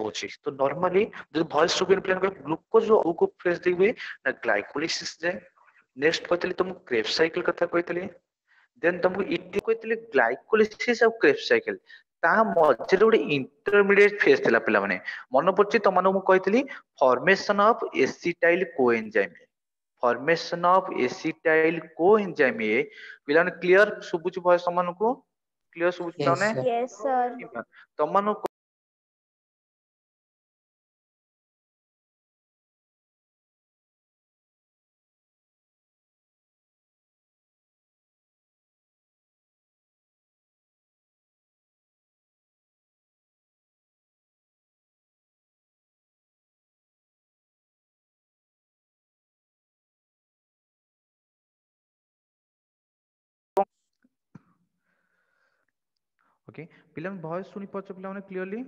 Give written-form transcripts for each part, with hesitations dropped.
होची तो नॉर्मली जो वॉइस सुबिन प्लान को ग्लूकोज ओ को फेज देबे ना ग्लाइकोलिसिस जाए नेक्स्ट कहतली तुम क्रेब साइकिल कथा कहतली देन तुमको इटी कहतली ग्लाइकोलिसिस और क्रेब साइकिल ता मझे गोटे इंटरमीडिएट फेज थिला पिला माने मन पड़छि तुम माने मु कहतली formation of acetyl coenzyme formation of acetyl coenzyme A पिला ने क्लियर सुबुच भय समान को क्लियर सुबुच पिला Yes, ने sir. Yes, sir. तुम मानो ओके पिला वॉइस सुनी पाछ पिला माने क्लियरली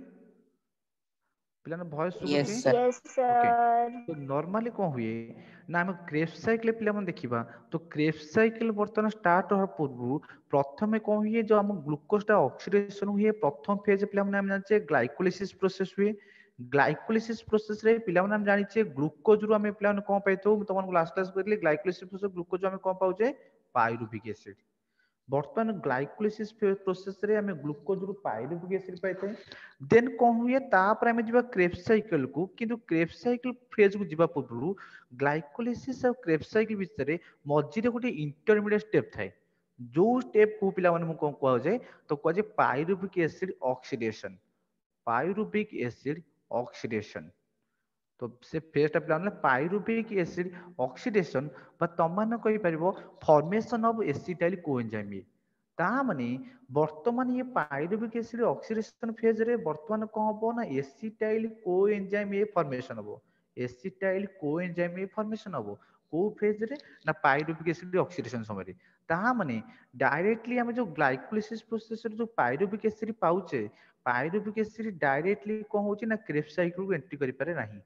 पिला voice Yes, सुबुची sir. Yes, okay sir. तो नॉर्मली कौन हुए ना आम क्रेब साइकिल पिला देखा तो क्रेब साइकिल बर्तमान स्टार्ट हवा पूर्व प्रथम कौन हुए जो आम ग्लूकोज ऑक्सीडेशन हुए प्रथम फेज पिला जाने ग्लाइकोलिसिस प्रोसेस हुए ग्लाइकोलिसिस प्रोसेस रे पिला जानिचे ग्लूकोज रु आम पिला कौन पाई तुमको लास्ट क्लास कहली ग्लाइकोलिसिस प्रोसेस ग्लूकोज आम कौन पाचे पाइरुविक एसिड बर्तमान ग्लाइकोलिसिस प्रोसेस रे आम ग्लूकोज रु पाइरुविक एसिड पाई देन कौन हुए तापर आम जा क्रेब साइकिल को किंतु क्रेब साइकिल फेज को जीवा पूर्व ग्लाइकोलिसिस और क्रेब साइकिल भितर मझिरे गोटे इंटरमीडिएट स्टेप थाए जो स्टेप को पिला माने कौन कहुए तो कहुए pyruvic acid oxidation pyruvic acid oxidation तो से फेजटा पिला पाइरुविक एसिड ऑक्सीडेशन तुम कही पार फॉर्मेशन ऑफ एसिटाइल कोएंजाइम ता माने वर्तमान ये पाइरुविक एसिड ऑक्सीडेशन फेज रे वर्तमान कौन हम ना एसिटाइल कोएंजाइम ए फॉर्मेशन हम एसिटाइल कोएंजाइम ए फॉर्मेशन हम को फेज रे ना पाइरुविक एसिड ऑक्सीडेशन समय ता माने डायरेक्टली हम जो ग्लाइकोलिसिस प्रोसेस रे जो पाइरुविक एसिड पाउचे पाइरुविक एसिड डायरेक्टली कौन होची ना क्रेब साइकिल को एंट्री करि पारे नाही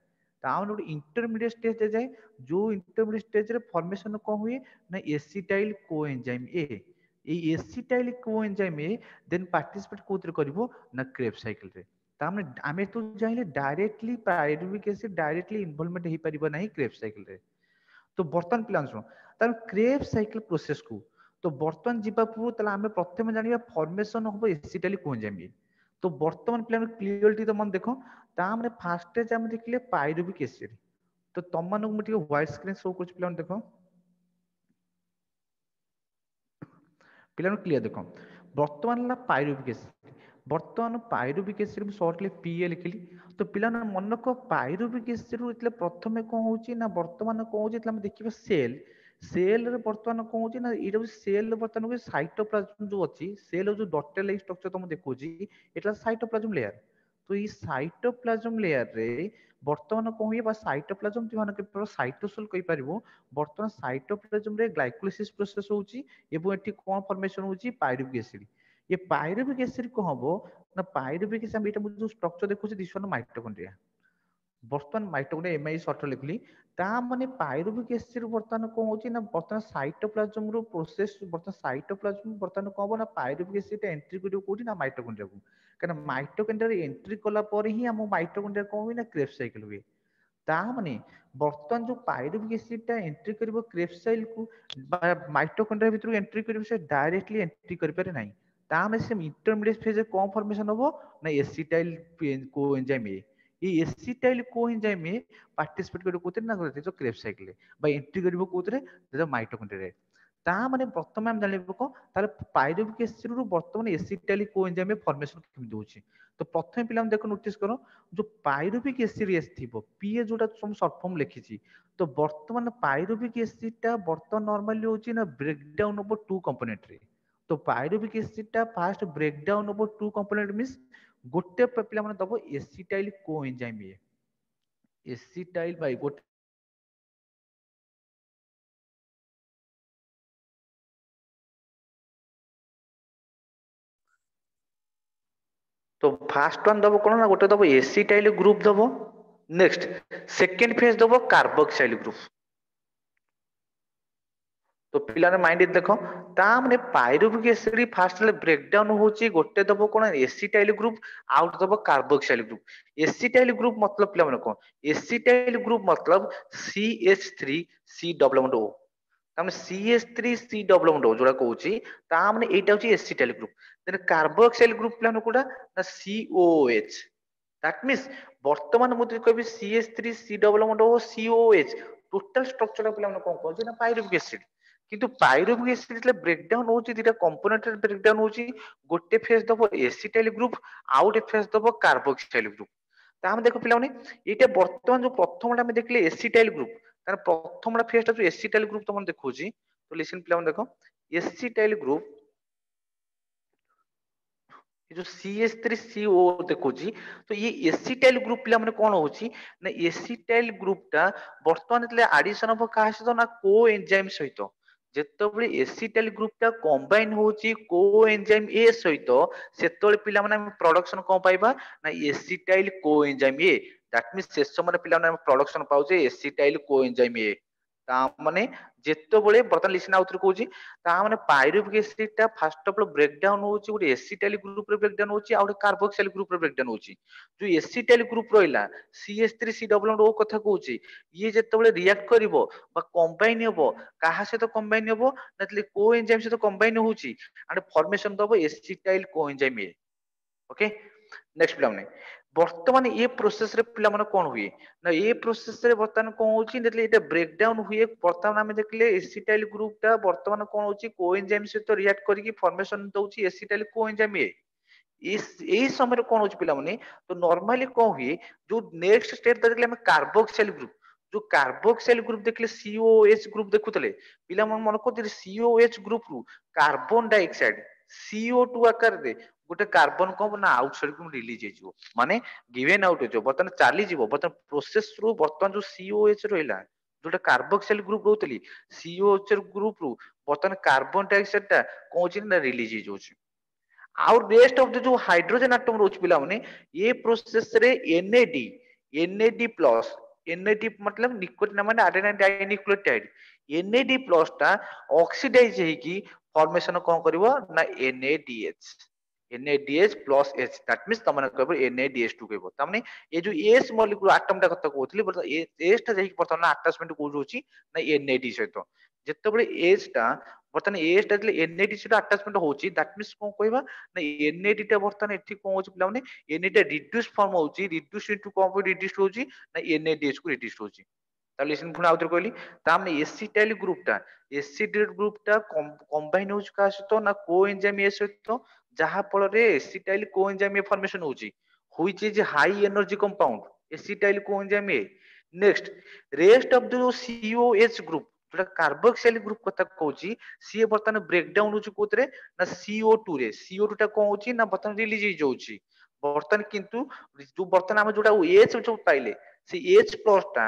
ताउन गोटे इंटरमीडिएट स्टेज जाए जो इंटरमीडिएट स्टेज रे फॉर्मेशन कौन हुए ना acetyl coenzyme A acetyl coenzyme A then participate कोथरे करिवो ना क्रेब साइकिल रे तामे आमे तो जाइले directly pyruvic acid directly involvement हे परिबो नाही क्रेब साइकिल रे तो बर्तमान प्लान सुनो तार क्रेब साइकिल प्रोसेस को तो बर्तमान जीवा पूर्व तला आमे प्रथम जानिबा फॉर्मेशन होबो एसिटाइल कोएंजाइम ए तो बर्तमान प्लान क्लियरिटी तो मन देखो ता हमने फास्ट जे हम देखले पाइरुविक एसिड तो तुम मानक मुझे व्हाइट स्क्रीन शो कुछ पिला देखो पिला क्लियर देखो बर्तमान ला पाइरुविक एसिड बर्तमान पाइरुविक एसिड शॉर्टली पीए लिखली तो पिला मन को पाइरुविक एसिड रु प्रथम कौन होची ना वर्तमान कौन होची हम देखिबा सेल सेल रे वर्तमान कौन होची ना एटा सेल वर्तमान साइटोप्लाज्म जो अछि सेल जो डॉटेड लाइक स्ट्रक्चर तुम देखोची एटा साइटोप्लाज्म लेयर तो ये साइटोप्लाज्म लेयर रे वर्तमान कौन हुए साइटोप्लाज्म तुम केवल साइटोसोल कहि परिबो वर्तमान साइटोप्लाज्म रे ग्लाइकोलिसिस प्रोसेस होची एवं एठी कोन फॉर्मेशन होची पाइरुविक एसिड ये पाइरुविक एसिड को हबो ना पाइरुविक एसिड एटा जो स्ट्रक्चर देखोची दिस वन माइटोकॉन्ड्रिया बर्तमान माइटोकॉन्ड्रिया एमआई शॉर्ट लिखली ता माने पाइरुविक एसिड बर्तमान कोन होची ना बर्तमान साइटोप्लाज्म रो प्रोसेस बर्तमान साइटोप्लाज्म बर्तमान कोन हो ना पाइरुविक एसिड एंट्री करियो कोठी ना माइटोकॉन्ड्रिया को कारण माइटोकॉन्ड्रिया एंट्री कला पर ही हम माइटोकॉन्ड्रिया कोन हुई ना क्रेब साइकिल हुए ता माने बर्तमान जो पाइरुविक एसिड टा एंट्री करिवो क्रेब साइकिल को माइटोकॉन्ड्रिया भीतर एंट्री करिवो से डायरेक्टली एंट्री करि पारे नाही ता माने से इंटरमीडिएट फेज कोन फॉर्मेशन होबो ना एसिटाइल कोएंजाइम ए ये एसिटाइल कोएंजाइम ए पार्टिसिपेट करिवो कोते ना जो क्रेब साइकिल रे बा एंट्री करिवो कोते जो माइटोकॉन्ड्रिया रे ता माने प्रथम हम जानिबो को ताले पाइरुविक एसिड रु वर्तमान एसिटाइल कोएंजाइम फॉर्मेशन केमि होची तो प्रथम पिला देखो नोटिस करो जो पाइरुविक एसिड एस थिबो पीए जोटा सम शॉर्ट फॉर्म लिखिची तो वर्तमान पाइरुविक एसिड टा वर्तमान नॉर्मली होची ना break down over two component रे तो पाइरुविक एसिड टा first break down over two component means गोटे पिला माने दबो acetyl coenzyme A acetyl by गोटे तो फास्ट वन दबो कोन ना गोटे दबो एसिटाइल ग्रुप दबो नेक्स्ट सेकंड फेज दबो कार्बोक्सिल ग्रुप तो पिलाने माइंड देखो ता माने pyruvic acid first break down होची गोटे दबो कोन एसिटाइल ग्रुप आउट दबो कार्बोक्सिल ग्रुप एसिटाइल ग्रुप मतलब पिला माने कोन एसिटाइल ग्रुप मतलब CH3 C double bond O तामे CH3 C double bond O जोड़ा कहूची ता माने एटा होची acetyl group then carboxyl group पिला माने कोडा ना COH दैट मींस वर्तमान मु कहबी CH3 C double bond O COH total structure पिला माने कोन कहूची ना पायरुविक एसिड কিন্তু পাইরুভিক এসিড যেতে ব্রেকডাউন হচ্ছে দুইটা কম্পোনেন্টের ব্রেকডাউন হচ্ছে গোটে ফেজ দব এসিটাইল গ্রুপ আউ গোটে ফেজ দব কার্বক্সিলাইল গ্রুপ তা আমি দেখো পিলাମାନେ এইটা বর্তমান যে প্রথমটা আমি দেখলে এসিটাইল গ্রুপ তার প্রথমটা ফেজটা যে এসিটাইল গ্রুপ তোমার দেখুছি তো লিসেন পিলাମାନେ দেখো এসিটাইল গ্রুপ ये जो CH3CO देखुची तो ये एसिटाइल ग्रुप पिला माने कोन होची ना एसिटाइल ग्रुप टा वर्तमान जेतले एडिशन ऑफ का सहित ना को एंजाइम सहित जेतबेले एसिटाइल ग्रुप टा कंबाइन होची को एंजाइम ए सहित सेतबेले पिला माने प्रोडक्शन कोन पाइबा ना acetyl coenzyme A that means से समय पिला माने प्रोडक्शन पाउचे एसिटाइल को एंजाइम ए ता माने जेतबेले बर्तमान लिसन आउथर कहूची ता माने पायरुविक एसिड टा first of all break down होची गोटे एसिटाइल ग्रुप रे ब्रेक डाउन होची आ गोटे कार्बोक्सिल ग्रुप रे ब्रेक डाउन होची जो एसिटाइल ग्रुप रहिला CH3 C double bond O कथा कहूची ये जेतबेले रिएक्ट करिवो बा कंबाइन हेबो काहा से तो कंबाइन हेबो नतले को एंजाइम से तो कंबाइन होची एंड फॉर्मेशन दबो acetyl coenzyme A okay next पिलाने बर्तमान ये प्रोसेस रे पिला माने कोन हुए ना ये प्रोसेस रे बर्तमान कोन होची देखले एटा ब्रेक डाउन हुए बर्तमान हम देखले एसिटाइल ग्रुप टा बर्तमान कोन होची कोएंजाइम से तो रिएक्ट करिकी फॉर्मेशन दउची एसिटाइल कोएंजाइम ए इस एई समय रे कोन होची पिला माने तो नॉर्मली कोन हुए जो नेक्स्ट स्टेप देखले हम कार्बोक्सिल ग्रुप जो कार्बोक्सिल ग्रुप देखले COH ग्रुप देखुतले पिला मन को COH ग्रुप रु कार्बन डाइऑक्साइड CO2 आकार दे गोटे कार्बन को ना आउटसाइड को रिलीज हेजिवो माने गिवन आउट हेजिवो बर्तन चाली जीवो बर्तन प्रोसेस रु बर्तन जो COH रहिला जोटा कार्बोक्सिल ग्रुप रहतली COH ग्रुप रु बर्तन कार्बन डाइऑक्साइड टा कोची ना रिलीज हेजोची और रेस्ट ऑफ द जो हाइड्रोजन एटम रोच पिला माने ये प्रोसेस रे NAD प्लस NAD मतलब निकोटिन माने एडेनाइन डाइन्यूक्लियोटाइड NAD प्लस टा ऑक्सीडाइज हेकी फॉर्मेशन कोन करबो ना NADH plus H that means तमने कहबो NADH2 कहबो तमने ये जो S मॉलिक्यूल एटम टा कथा कहउतली बट S टा जेकी बर्तमान अटैचमेंट को होची ना NAD सहित जेतेबेले H टा बर्तमान एस टा NAD सहित अटैचमेंट होची दैट मींस कोन कहबा ना NAD टा बर्तमान एठी कोन होची पिला माने NAD टा रिड्यूस फॉर्म होची रिड्यूस इनटू कोन रिड्यूस होची ना NADH को रिड्यूस होची ताले लिसन पुना आउटर कहली तामे एसिटाइल ग्रुप टा कंबाइन होची का सहित ना कोएंजाइम ए सहित जहा फल रे एसिटाइल कोएंजाइम ए फॉर्मेशन होची which is high energy compound acetyl coenzyme A next rest of the COH group जोटा कार्बोक्सिल ग्रुप कथा कहूची सी बर्तमान ब्रेक डाउन होची कोतरे ना CO2 रे CO2 टा कोन होची ना बर्तमान रिलीज हो जाउची बर्तमान किंतु जो बर्तमान हम जोटा H जो पाइले से H प्लस टा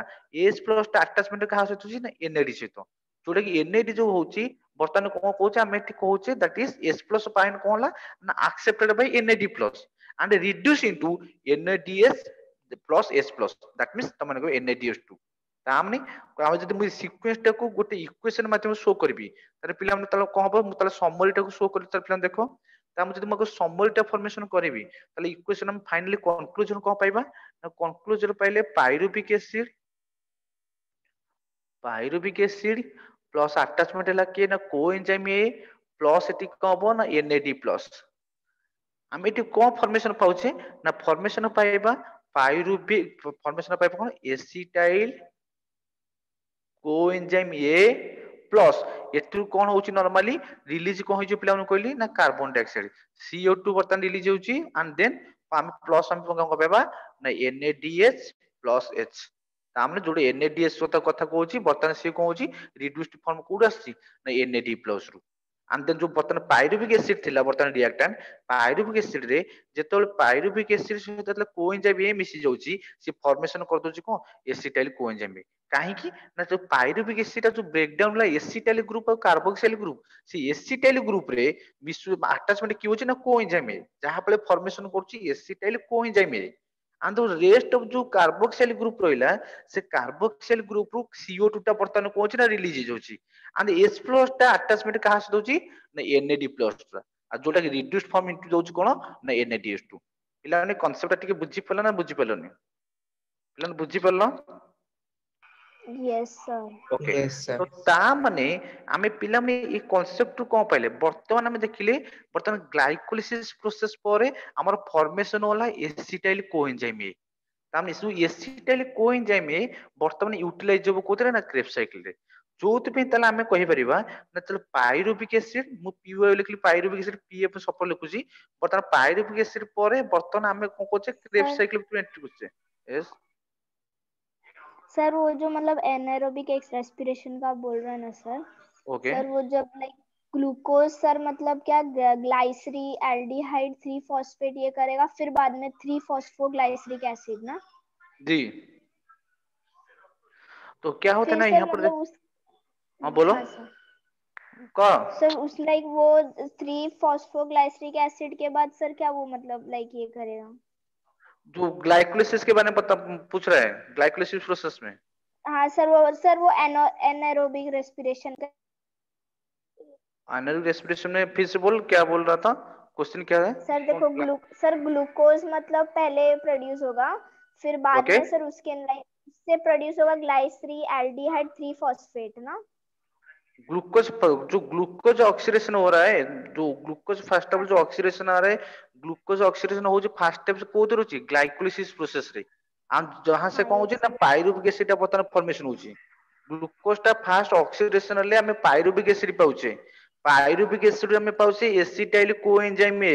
अटैचमेंट कहा सहित होची ना NAD सहित जोटा कि NAD जो होची बर्तमान कोन कहूचे हम एठी कहूचे दैट इज H प्लस पाइन कोन ला ना accepted by NAD plus and reduce into NADH plus H plus that means तमने को NADH2 तामने हम जदि मु सीक्वेंस टा को गोटे इक्वेशन माध्यम शो करबी तारे पिला माने तले कोन हबो मु तले समरी टा को शो करी तारे पिला देखो ता मु जदि मको समरी टा फॉर्मेशन करबी तले इक्वेशन हम फाइनली कंक्लूजन कोन पाइबा ना कंक्लूजन पाइले पायरुविक एसिड प्लस अटैचमेंट हला के ना कोएंजाइम ए प्लस एटी कोन हबो ना NAD प्लस हम एटी कोन फॉर्मेशन पाउचे ना फॉर्मेशन पाइबा पायरुविक फॉर्मेशन पाइबा कोन एसिटाइल कोएंजाइम ए प्लस एथु कोन होची नॉर्मली रिलीज कोन होची पिला मन कहली ना कार्बन डाइऑक्साइड CO2 बर्तन रिलीज होची एंड देन हम प्लस हम कोन कहबा ना NADH प्लस H तामने जोडे NADH कथा कहूची बर्तन से कोन होची रिड्यूस्ड फॉर्म कोड आसी ना NAD प्लस रु एंड देन जो बर्तन पायरुविक एसिड थिला बर्तन रिएक्टेंट पायरुविक एसिड रे जेतोल पायरुविक एसिड सहित जेतोल कोएंजाइम ए मिसी जाउची से फॉर्मेशन कर दोची कोन एसिटाइल कोएंजाइम काहे की ना जो पायरुविक एसिड जो ब्रेक डाउन ला एसिटाइल ग्रुप और कार्बोक्सिल ग्रुप से एसिटाइल ग्रुप रे विश्व अटैचमेंट की होची ना कोएंजाइम ए जहा पले फॉर्मेशन करची acetyl coenzyme A and the rest of जो कार्बोक्सिल ग्रुप रहिला से कार्बोक्सिल ग्रुप रु CO2 टा बर्तन को ना रिलीज हो जाउची and H प्लस टा अटैचमेंट कहा से दोची ना NAD प्लस रा आ जोटा कि रिड्यूस्ड फॉर्म इनटू दोची कोन ना NADH2 पिला माने कांसेप्ट टिके बुझी पला ना बुझी पलनी पिला बुझी पलनो yes sir okay yes sir तो ता माने आमे पिला माने ई कांसेप्ट को पाइले वर्तमान आमे देखिले वर्तमान ग्लाइकोलिसिस प्रोसेस परे हमर फॉर्मेशन वाला एसिटाइल कोएंजाइम ए तामने सु एसिटाइल कोएंजाइम ए वर्तमान यूटिलाइज जब कोतरे ना क्रेब साइकिल रे जोति पे तला आमे कहि परिबा ना चल पाइरुविक एसिड मु पीओ लिखली पाइरुविक एसिड पीएफ सफल लिखुची वर्तमान पाइरुविक एसिड परे वर्तमान आमे को कोचे Krebs Sir. Cycle to entry कोचे यस सर वो जो मतलब एनारोबिक रेस्पिरेशन का बोल रहे हैं ना सर ओके सर वो जब लाइक ग्लूकोज सर मतलब क्या ग्लाइसरी एल्डिहाइड 3 फॉस्फेट ये करेगा फिर बाद में 3 फॉस्फोग्लाइसरिक एसिड ना जी तो क्या होता है फिर ना सर यहाँ पर मतलब उस हाँ बोलो हाँ सर का सर उस लाइक वो 3 फॉस्फोग्लाइसरिक एसिड के बाद सर क्या वो मतलब लाइक ये करेगा जो ग्लाइकोलिसिस के बारे में पता पूछ रहा है ग्लाइकोलिसिस प्रोसेस में हाँ सर वो एनारोबिक रेस्पिरेशन का एनारोबिक रेस्पिरेशन में फिर से बोल क्या बोल रहा था क्वेश्चन क्या है सर देखो सर ग्लूकोज मतलब पहले प्रोड्यूस होगा फिर बाद ओके में सर उसके से प्रोड्यूस होगा ग्लाइसरी एल्डिहाइड 3 फॉस्फेट ना ग्लूकोज जो ग्लूकोज ऑक्सीडेशन हो रहा है जो ग्लूकोज फर्स्ट स्टेप हाँ जो सर ऑक्सीडेशन आ रहा है ग्लूकोज ऑक्सीडेशन हो जो फर्स्ट स्टेप से कोते रहउची ग्लाइकोलिसिस प्रोसेस रे आ जहां से हाँ कौन होची यस ना सर पाइरुविक एसिड टा बर्तमान फॉर्मेशन होची ग्लूकोज टा फर्स्ट ऑक्सीडेशन ले हमें पाइरुविक एसिड पाउचे पाइरुविक एसिड हमें पाउचे acetyl coenzyme A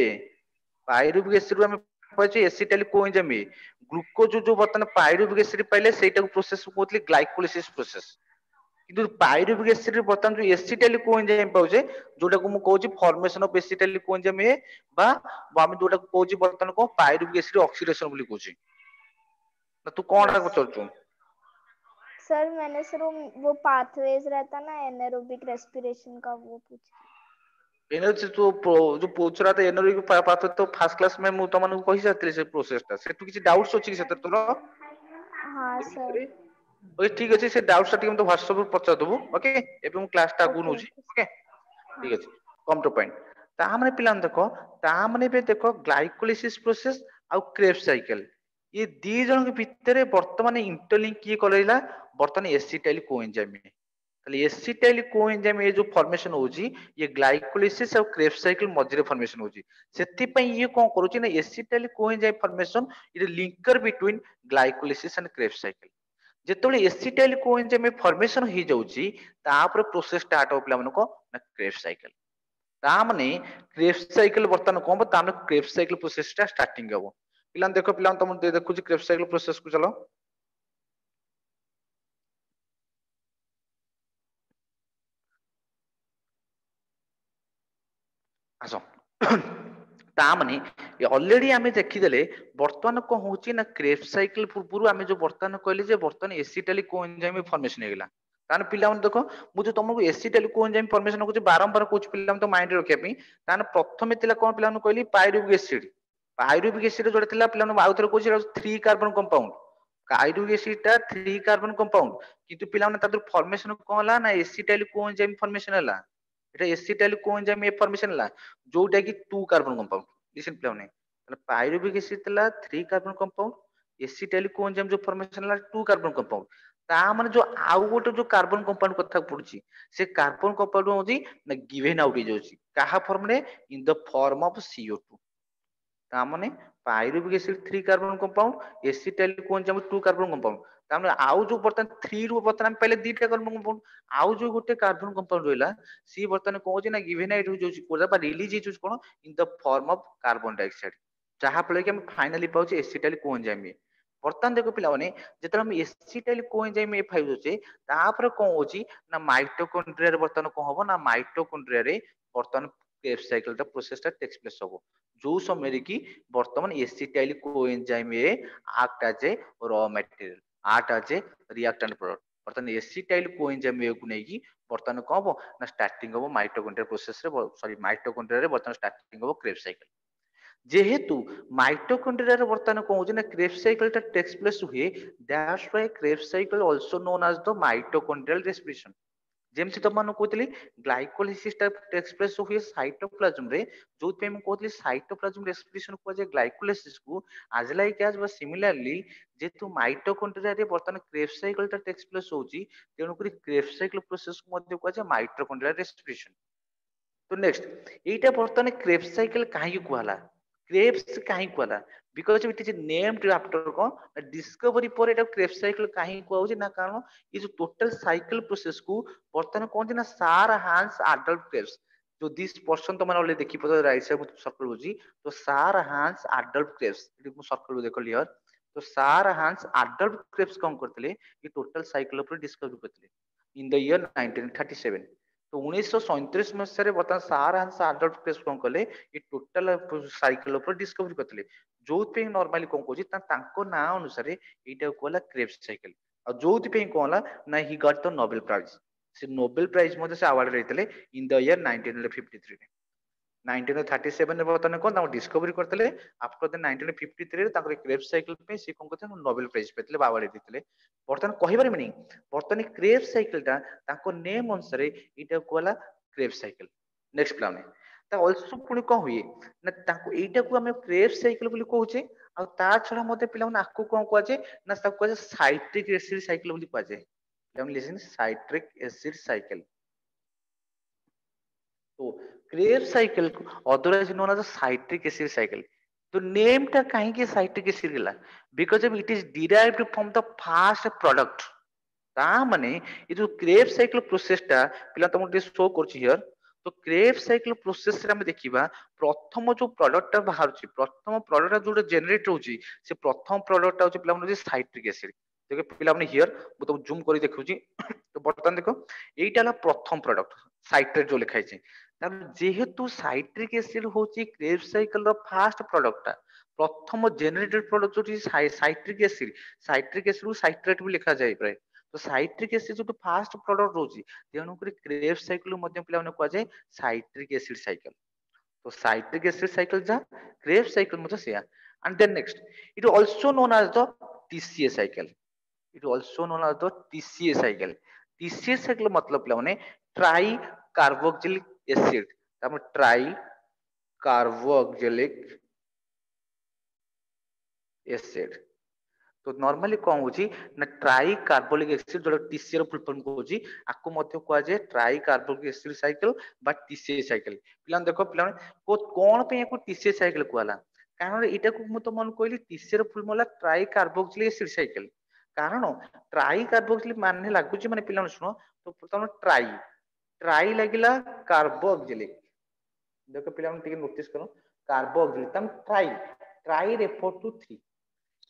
pyruvic acid हमें पाउचे एसिटाइल कोएंजाइम ए ग्लूकोज जो बर्तमान पाइरुविक एसिड पाइले सेटा प्रोसेस को कहतले ग्लाइकोलिसिस प्रोसेस কিন্তু পাইরুভিক এসিড বর্তমান যে এসিটাইল কোএনজাইম পাউছে যোটাକୁ ମୁଁ କହୁଛି ଫର୍ମେସନ ଅଫ ଏସିଟାଇଲ କୋଏନଜାଇମ ଏ ବା ଆମେ ଯୋଟାକୁ କହୁଛି ବର୍ତ୍ତମାନ କଣ ପାଇରୁଭିକ ଏସିଡ ଅକ୍ସିଡେସନ ବୋଲି କହୁଛି ନା ତୁ କଣଟା यस ପଚାରୁଛୁ सर मैंने सर वो पाथवेज रहता ना एनारोबिक रेस्पिरेशन का वो पूछा ଏନର୍ଜି ତୁ ଯୋଉ ପଚାରା ତ ଏନର୍ଜି ପାଥ ତ ଫାର୍ଷ୍ଟ କ୍ଲାସ में ମୁଁ ତମମାନଙ୍କୁ କହି ସାରିଥିଲି ସେ ପ୍ରୋସେସଟା ସେଠୁ କିଛି ଡାଉଟ୍ସ ଅଛି କି ସେଥିରେ ତୋର हाँ ଏ सर ବିଷୟରେ ଓକେ ଠିକ ଅଛି ସେ ଡାଉଟ୍ସ ଟା ଟିକେ ମତେ ହ୍ୱାଟ୍ସଆପ ରେ ପଚାରିଦବୁ ଓକେ ଏବେ ମୁଁ କ୍ଲାସ ଟା ଆଗକୁ ओके ନଉଛି ओके ଓକେ हाँ ଠିକ ଅଛି କମ୍ ଟୁ ପଏଣ୍ଟ ତା ମାନେ ପିଲାମାନେ ଦେଖ ତା ମାନେ ଏବେ ଦେଖ ଗ୍ଲାଇକୋଲିସିସ୍ ପ୍ରୋସେସ ଆଉ କ୍ରେବ୍ ସାଇକେଲ ये ଦି ଜଣଙ୍କ ଭିତରେ ବର୍ତ୍ତମାନ ଇଣ୍ଟରଲିଙ୍କ କିଏ କରେଇଲା ବର୍ତ୍ତମାନ ଏସିଟାଇଲ କୋଏନଜାଇମ ତାହେଲେ एसिटाइल कोएंजाइम ये जो फॉर्मेशन होची ये ग्लाइकोलिसिस और क्रेब साइकिल मझिरे फॉर्मेशन होची सेति पई ये कोन करूची ना acetyl coenzyme formation is linker between glycolysis and Kreb cycle जेतोले एसिटाइल कोएंजाइम फॉर्मेशन ही जाउची तापर प्रोसेस स्टार्ट हो पिला मनको ना क्रेब साइकिल ता माने क्रेब साइकिल वर्तमान कोन ता माने क्रेब साइकिल प्रोसेस टा स्टार्टिंग हबो पिला देखो पिला तुम देखुची क्रेब साइकिल प्रोसेस को चलो आस तामाने ऑलरेडी आमे देखिदेले वर्तमान को होची ना क्रेब साइकिल पूर्व आमे जो वर्तमान कहले जे वर्तमान एसिटाइल कोएंजाइम फॉर्मेशन हेगला तान पिला मन देखो मु जो तुमको एसिटाइल कोएंजाइम फॉर्मेशन को बारंबार कुछ पिला तो माइंड रखिया पई तान प्रथमे तिला कोन पिला मन कहली पाइरुविक एसिड जोडा तिला पिला मन आउथर कोची 3 कार्बन कंपाउंड पाइरुविक एसिड टा 3 कार्बन कंपाउंड किंतु पिला मन तादर फॉर्मेशन कोन हला ना एसिटाइल कोएंजाइम फॉर्मेशन हला এটা এসিটাইল কোএনজাইম এ ফর্মেশন ହେଲା ଯୋଉଟା କି 2 कार्बन कंपाउंड लिसन ପିଲାମାନେ ତାହେଲେ ପାଇରୁଭିକ ଏସିଡ ଥିଲା 3 कार्बन कंपाउंड एसिटाइल कोएनजाइम जो फॉर्मेशन ହେଲା 2 कार्बन कंपाउंड ତା ମାନେ जो ଆଉ ଗୋଟେ जो कार्बन कंपाउंड କଥା पଡୁଛି ସେ कार्बन कंपाउंड होची ନା गिवन आउट ହେଇଯାଉଛି କାହା ଫର୍ମ ରେ in the form of CO2 ତା ମାନେ pyruvic acid 3 carbon compound acetyl coenzyme 2 carbon compound ତାମାନେ ଆଉ ଯୋଉ ବର୍ତ୍ତମାନ 3 ରୁ ବର୍ତ୍ତମାନ ଆମେ ପାଇଲେ ଦିଟା कार्बन कंपाउंड ଆଉ ଯୋଉ ଗୋଟେ कार्बन कंपाउंड ରହିଲା सी ବର୍ତ୍ତମାନ କଣ ହଉଛି ନା गिवन आउट ହେଇଯାଉଛି କୋଉଟା ବା ରିଲିଜ ହେଇଯାଉଛି କଣ in the form of carbon dioxide ଯାହା ଫଳରେ କି ଆମେ ଫାଇନାଲି ପାଉଛେ एसिटाइल कोएनजाइम ବର୍ତ୍ତମାନ ଦେଖ ପିଲାମାନେ ଯେତେବେଳେ ଆମେ एसिटाइल कोएनजाइम ए ପାଇଯାଉଛେ ତାପରେ କଣ ହଉଛି ନା ମାଇଟୋକଣ୍ଡ୍ରିଆ ରେ ବର୍ତ୍ତମାନ କଣ ହବ ନା ମାଇଟୋକଣ୍ଡ୍ରିଆ ରେ ବର୍ତ୍ତମାନ क्रेब साइकिल ଟା प्रोसेस ଟା टेक्स प्लेस हबो जो समय कि वर्तमान acetyl coenzyme A act as a raw material act as a reactant product वर्तमान एसिटाइल कोएंजाइम ए को नेकी वर्तमान कौन हबो ना स्टार्टिंग हबो माइटोकॉन्ड्रिया प्रोसेस रे सॉरी माइटोकॉन्ड्रिया रे वर्तमान स्टार्टिंग हबो क्रेब साइकिल जेहेतु माइटोकॉन्ड्रिया रे वर्तमान कौन होची ना क्रेब्स साइकिल टा टेक्स प्लेस हुए, that's why Krebs cycle also known as the mitochondrial respiration. जेमती तुम मान कहते ग्लाइकोलिसिस टा टेक्स प्लेस हुए साइटोप्लाज्म रे, जो पे मैं कहते साइटोप्लाज्म रेस्पिरेशन को जे ग्लाइकोलिसिस को आज लाइक एज सिमिलरली जेतु माइटोकॉन्ड्रिया रे वर्तमान क्रेब्स साइकिल टा टेक्स प्लेस होची, तेणु करी क्रेब्स साइकिल प्रोसेस को मध्ये को जे माइटोकॉन्ड्रियल रेस्पिरेशन। तो नेक्स्ट एटा बर्तमान क्रेब्स साइकिल काहे कहला, क्रेब्स काहे कहला, because it is named after कौन डिस्कवरी पर एटा क्रेब्स साइकिल काहे कहउची ना, कारण ये जो टोटल साइकिल प्रोसेस को बर्तमान कौन ना सार हांस एडल्ट क्रेब्स, जो दिस पर्सन तो मैंने देखी पता राइट साइड सर्कल होची, तो सार हांस एडल्ट क्रेब्स ये सर्कल देखो क्लियर, तो सार हांस एडल्ट क्रेब्स कौन करते ये टोटल साइकिल पर डिस्कवरी करते इन द ईयर 1937। तो 1937 मसीह बर्तमान सार हांस एडल्ट क्रेब्स कौन कले ये टोटल साइकिल पर डिस्कवरी करते, जो नॉर्मली कौन कहूँ ना अनुसार यहाँ कहला क्रेब्स साइकिल, और जो कहला ना ही गॉट द नोबेल प्राइज, से नोबेल प्राइज से अवार्ड रहते इन द ईयर 1953 रे। 1937 रे बर्तमान कौन डिस्कवरी करते, आफ्टर द 1953 रे क्रेब्स साइकिल पे से कौन करते नोबेल प्राइज पाइले अवार्ड देते। बर्तमान कहिबार मीनिंग बर्तमान क्रेब्स साइकिल टा ताको नेम अनुसार एटा कहला क्रेब्स साइकिल। नेक्स्ट प्लान ता आल्सो पुणी कौन हुए ना ताको एटा को हम क्रेब्स साइकिल बोली कहूचे, आ ता छडा मते पिला आकु कौन कहै जे ना ताको कहै साइट्रिक एसिड साइकिल बोली कहै जे। पिला लिसन साइट्रिक एसिड साइकिल। तो Krebs cycle otherwise known as citric acid cycle. तो नेम टा कहीं के साइट्रिक एसिड गला, because it is derived from the fast product. ता माने ये जो क्रेब्स साइकिल प्रोसेस टा पिला तुमको शो कर हियर, तो क्रेब्स साइकिल प्रोसेस रे हम देखिबा प्रथम जो प्रोडक्ट टा बाहर छि, प्रथम प्रोडक्ट जो जनरेट होछि, से प्रथम प्रोडक्ट टा होछि पिला माने साइट्रिक एसिड। देखो पिला माने हियर मु तुम जूम करी देखुछि, तो बर्तमान देखो एटा ला प्रथम प्रोडक्ट साइट्रेट जो लिखाइ छि, जेहेतु साइट्रिक एसिड होची क्रेब्स साइकिल रो फास्ट प्रोडक्ट टा, प्रथम जनरेटेड प्रोडक्ट जो साइट्रिक एसिड, साइट्रिक एसिड को साइट्रेट भी लिखा जाय प्राय। तो साइट्रिक एसिड जो फास्ट प्रोडक्ट रोची, तेणु करी क्रेब्स साइकिल मध्ये पिला माने कहै साइट्रिक एसिड साइकिल। तो साइट्रिक एसिड साइकिल जा क्रेब्स साइकिल मध्ये सेया। And then next it also known as the TCA cycle, it also known as the TCA cycle. TCA cycle मतलब पिला माने ट्राई कार्बोक्सिलिक एसिड, ताम ट्राई कार्बोक्सिलिक एसिड। तो normally कौन होची ना ट्राई कार्बोलिक एसिड जो टीसीए रो फुल फॉर्म को होची, आकु मध्य को जे ट्राई कार्बोलिक एसिड साइकिल बा टीसीए साइकिल। पिला देखो पिला को कोन पे को टीसीए साइकिल कहला, कारण एटा को मु तो मन कहली टीसीए रो फुल मला ट्राई कार्बोक्सिलिक एसिड साइकिल। कारण ट्राई कार्बोक्सिलिक माने लागुची माने पिला सुनो, तो तुम ट्राई ट्राई लागिला कार्बोक्सिलिक, देखो पिला टिके नोटिस करो कार्बोक्सिलिक तम ट्राई ट्राई रेफर टू 3।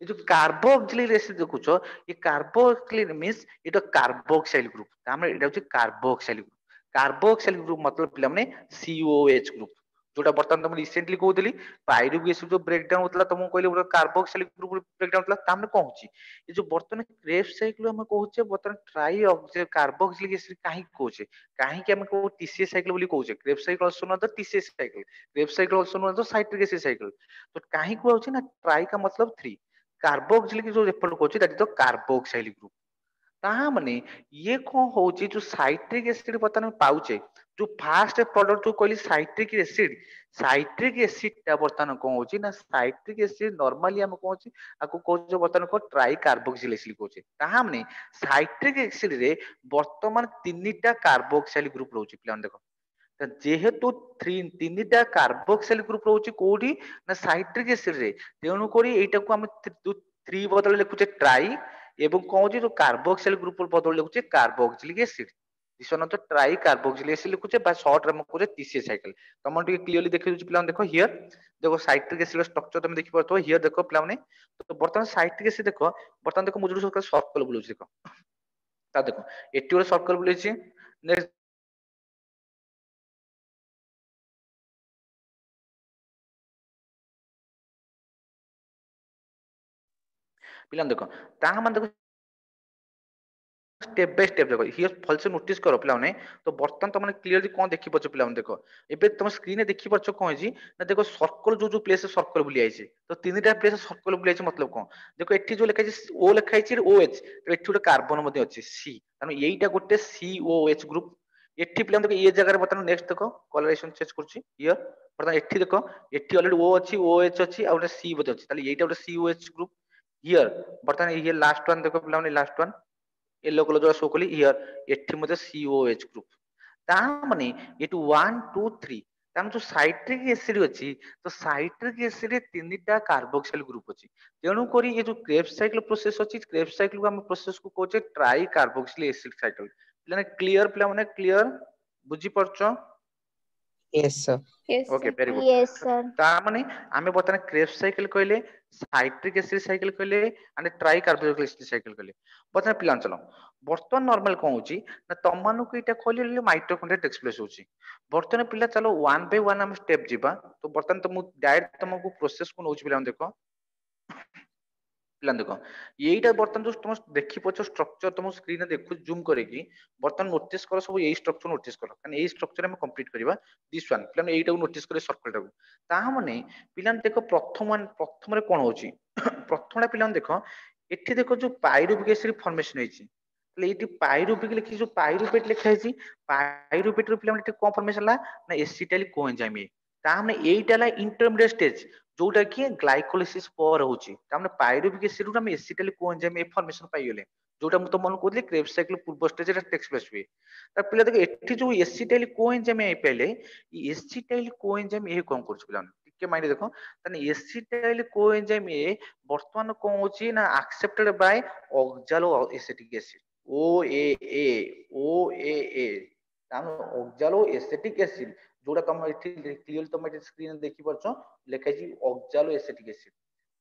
ये जो कार्बोक्सिलिक एसिड देखुछो, ये carboxylic means it carboxyl group, Tame एटा होची कार्बोक्साइल ग्रुप। कार्बोक्साइल ग्रुप मतलब पिला माने सीओएच ग्रुप, जोटा बर्तमान तुम रिसेंटली कहउतली पायरुविक एसिड जो ब्रेक डाउन होतला तुमको कहली ओटा कार्बोक्सिलिक ग्रुप ब्रेक डाउन होतला, तामे कोन होची ये जो बर्तमान क्रेब्स साइकिल हम कहउचे बर्तमान ट्राई कार्बोक्सिलिक एसिड काहे कहउचे, काहे कि हम को टीसीए साइकिल बोली कहउचे। Krebs cycle also known the TCA cycle, Krebs cycle also known the citric acid cycle. तो काहे कहउचे ना ट्राई का मतलब 3, कार्बोक्सिलिक जो रेफर कहउचे that is the carboxyl group. ताहा माने ये कौन होची जो साइट्रिक एसिड बर्तमान पाउचे, जो फास्ट प्रोडक्ट जो कहली साइट्रिक एसिड, साइट्रिक एसिड ता बर्तमान कौन होची ना साइट्रिक एसिड नॉर्मली हम कौन होची आको कहउचे बर्तमान को ट्राई कार्बोक्सिल एसिड कहउचे। ताहा माने साइट्रिक एसिड रे बर्तमान तीनटा कार्बोक्साइल ग्रुप रहउची। प्लान देखो जेहेतु तीनटा कार्बोक्सिल ग्रुप रहउची कोठी ना साइट्रिक एसिड रे, तेणु करी एटा को हम 3 बदले लिखुचे ट्राई, एवं कौन होची जो कार्बोक्सिल ग्रुप बदल लिखुचे carboxylic acid. This one of the tricarboxylic acid लिखुचे बा शॉर्ट रे हम कहउचे टीसीए साइकिल। तुम टिके क्लियरली देखि दोची पिला देखो हियर, देखो साइट्रिक एसिड स्ट्रक्चर तुम देखि परतो हियर देखो पिला माने। तो बर्तमान साइट्रिक एसिड देखो, बर्तमान देखो मुझे सर्कल बुलौची देखो, ता देखो एटी गोटे सर्कल बुलैछि। नेक्स्ट पिला देखो ता माने देखो स्टेप बाय स्टेप देखो हियर भलसे नोटिस करो पिला माने तो बर्तन तुम क्लियरली कौन देखि पछ पिला माने देखो एबे तुम स्क्रीन रे देखि पछ कोन जी ना देखो सर्कल जो प्लेस सर्कल बुली आइছে तो तीनटा प्लेस सर्कल बुली आइছে मतलब कोन देखो एठी जो लिखा है ओ लिखा है ओ एच तो एठी गोटे कार्बन मध्ये अछि सी तानो एईटा गोटे सी ओ एच ग्रुप एठी पिला देखो ये जगह रे बतन नेक्स्ट देखो कलरेशन चेंज करछि हियर बतन एठी देखो एठी ऑलरेडी ओ अछि ओ एच अछि आ गोटे सी बते अछि ताले एईटा गोटे सी ओ एच ग्रुप हियर बतन ये लास्ट वन देखो पिला माने लास्ट वन येलो कलर जो शो कली हियर एठी मध्ये COH ग्रुप ता माने एटू 1 2 3 ताम जो साइट्रिक एसिड अछि तो साइट्रिक एसिड रे तीनटा कार्बोक्सिल ग्रुप अछि तेणु करी ये जो क्रेब्स साइकिल प्रोसेस अछि क्रेब्स साइकिल को हम प्रोसेस को कहचे ट्राई कार्बोक्सिल एसिड साइकिल पिलाने क्लियर पिला माने क्लियर बुझी परछो Yes, sir. Yes, okay sir. Very good Yes, sir. ता माने आमे बतन क्रेब्स साइकिल कहले साइट्रिक एसिड साइकिल कहले and try carboxyl acid cycle कहले बतन पिला चलो बर्तमान नॉर्मल कोन होची ना तमनु को इटा खोली माइटोकॉन्ड्रिया एक्सप्रेस होची बर्तमान पिला चलो वन बाय वन हम स्टेप जीवा तो बर्तमान तुम डायरेक्ट तुमको प्रोसेस को नोच पिला देखो पिला देखो एईटा बर्तमान जो तुम देखि पछो स्ट्रक्चर तुम स्क्रीन रे देखु जूम करेकी बर्तमान नोटिस करो सब एई स्ट्रक्चर नोटिस करो कान एई स्ट्रक्चर हम कंप्लीट करबा दिस वन पिला एईटा को नोटिस करे सर्कल टाको ता माने पिला देखो प्रथम रे कोन होची प्रथमटा पिला देखो एठी देखो जो पाइरुविक एसिड फॉर्मेशन होईची एटी पाइरुविक लिखि जो पाइरुवेट लिखा है पाइरुवेट रो पिला एटी कोन फॉर्मेशन ला ना एसिटाइल कोएंजाइम ए ता माने एईटा ला इंटरमीडिएट स्टेज जोटा कि ग्लाइकोलाइसिस पर होची ता माने पाइरुविक एसिड रो हम एसिटाइल कोएंजाइम ए फॉर्मेशन पाई गेले जोटा मु तो मन कहली क्रेब्स साइकिल पूर्व स्टेज रे टेक्स प्लेस हुए ता पिला देखो एठी जो एसिटाइल कोएंजाइम ए पहले एसिटाइल कोएंजाइम ए कोन करछ पिला टिके माइंड देखो तने एसिटाइल कोएंजाइम ए वर्तमान कोन होची ना accepted by oxaloacetic acid OAA तानो ऑक्सालो एसिटिक एसिड जोटा तुम एठी क्लियर तुम एठी स्क्रीन देखि परछो लेखा जी ऑक्सालो एसिटिक एसिड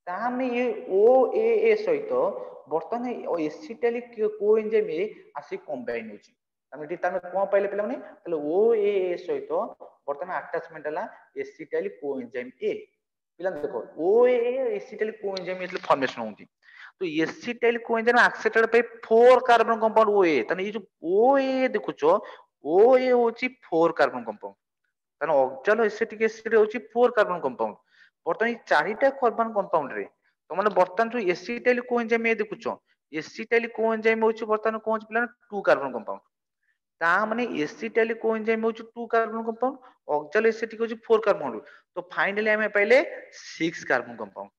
तामे ये OAA सहित वर्तमान एसिटाइल कोएंजाइम ए आसी कंबाइन होची तामे एठी तामे कोन पाइले पिला माने ताले OAA सहित वर्तमान अटैचमेंट हला एसिटाइल कोएंजाइम ए पिला देखो OAA acetyl coenzyme a formation होती तो acetyl coenzyme accepted by 4 carbon compound OA तने ये जो OA देखुचो OA होची 4 कार्बन कंपाउंड तने ऑक्सालो एसिटिक एसिड होची 4 कार्बन कंपाउंड बर्तमान ये चारिटा कार्बन कंपाउंड रे तो माने बर्तमान जो एसिटाइल कोएंजाइम ए देखुचो एसिटाइल कोएंजाइम होची बर्तमान कोन पिला 2 कार्बन कंपाउंड ता माने एसिटाइल कोएंजाइम होची 2 कार्बन कंपाउंड ऑक्सालो एसिटिक होची 4 कार्बन तो फाइनली हमें पहले 6 कार्बन कंपाउंड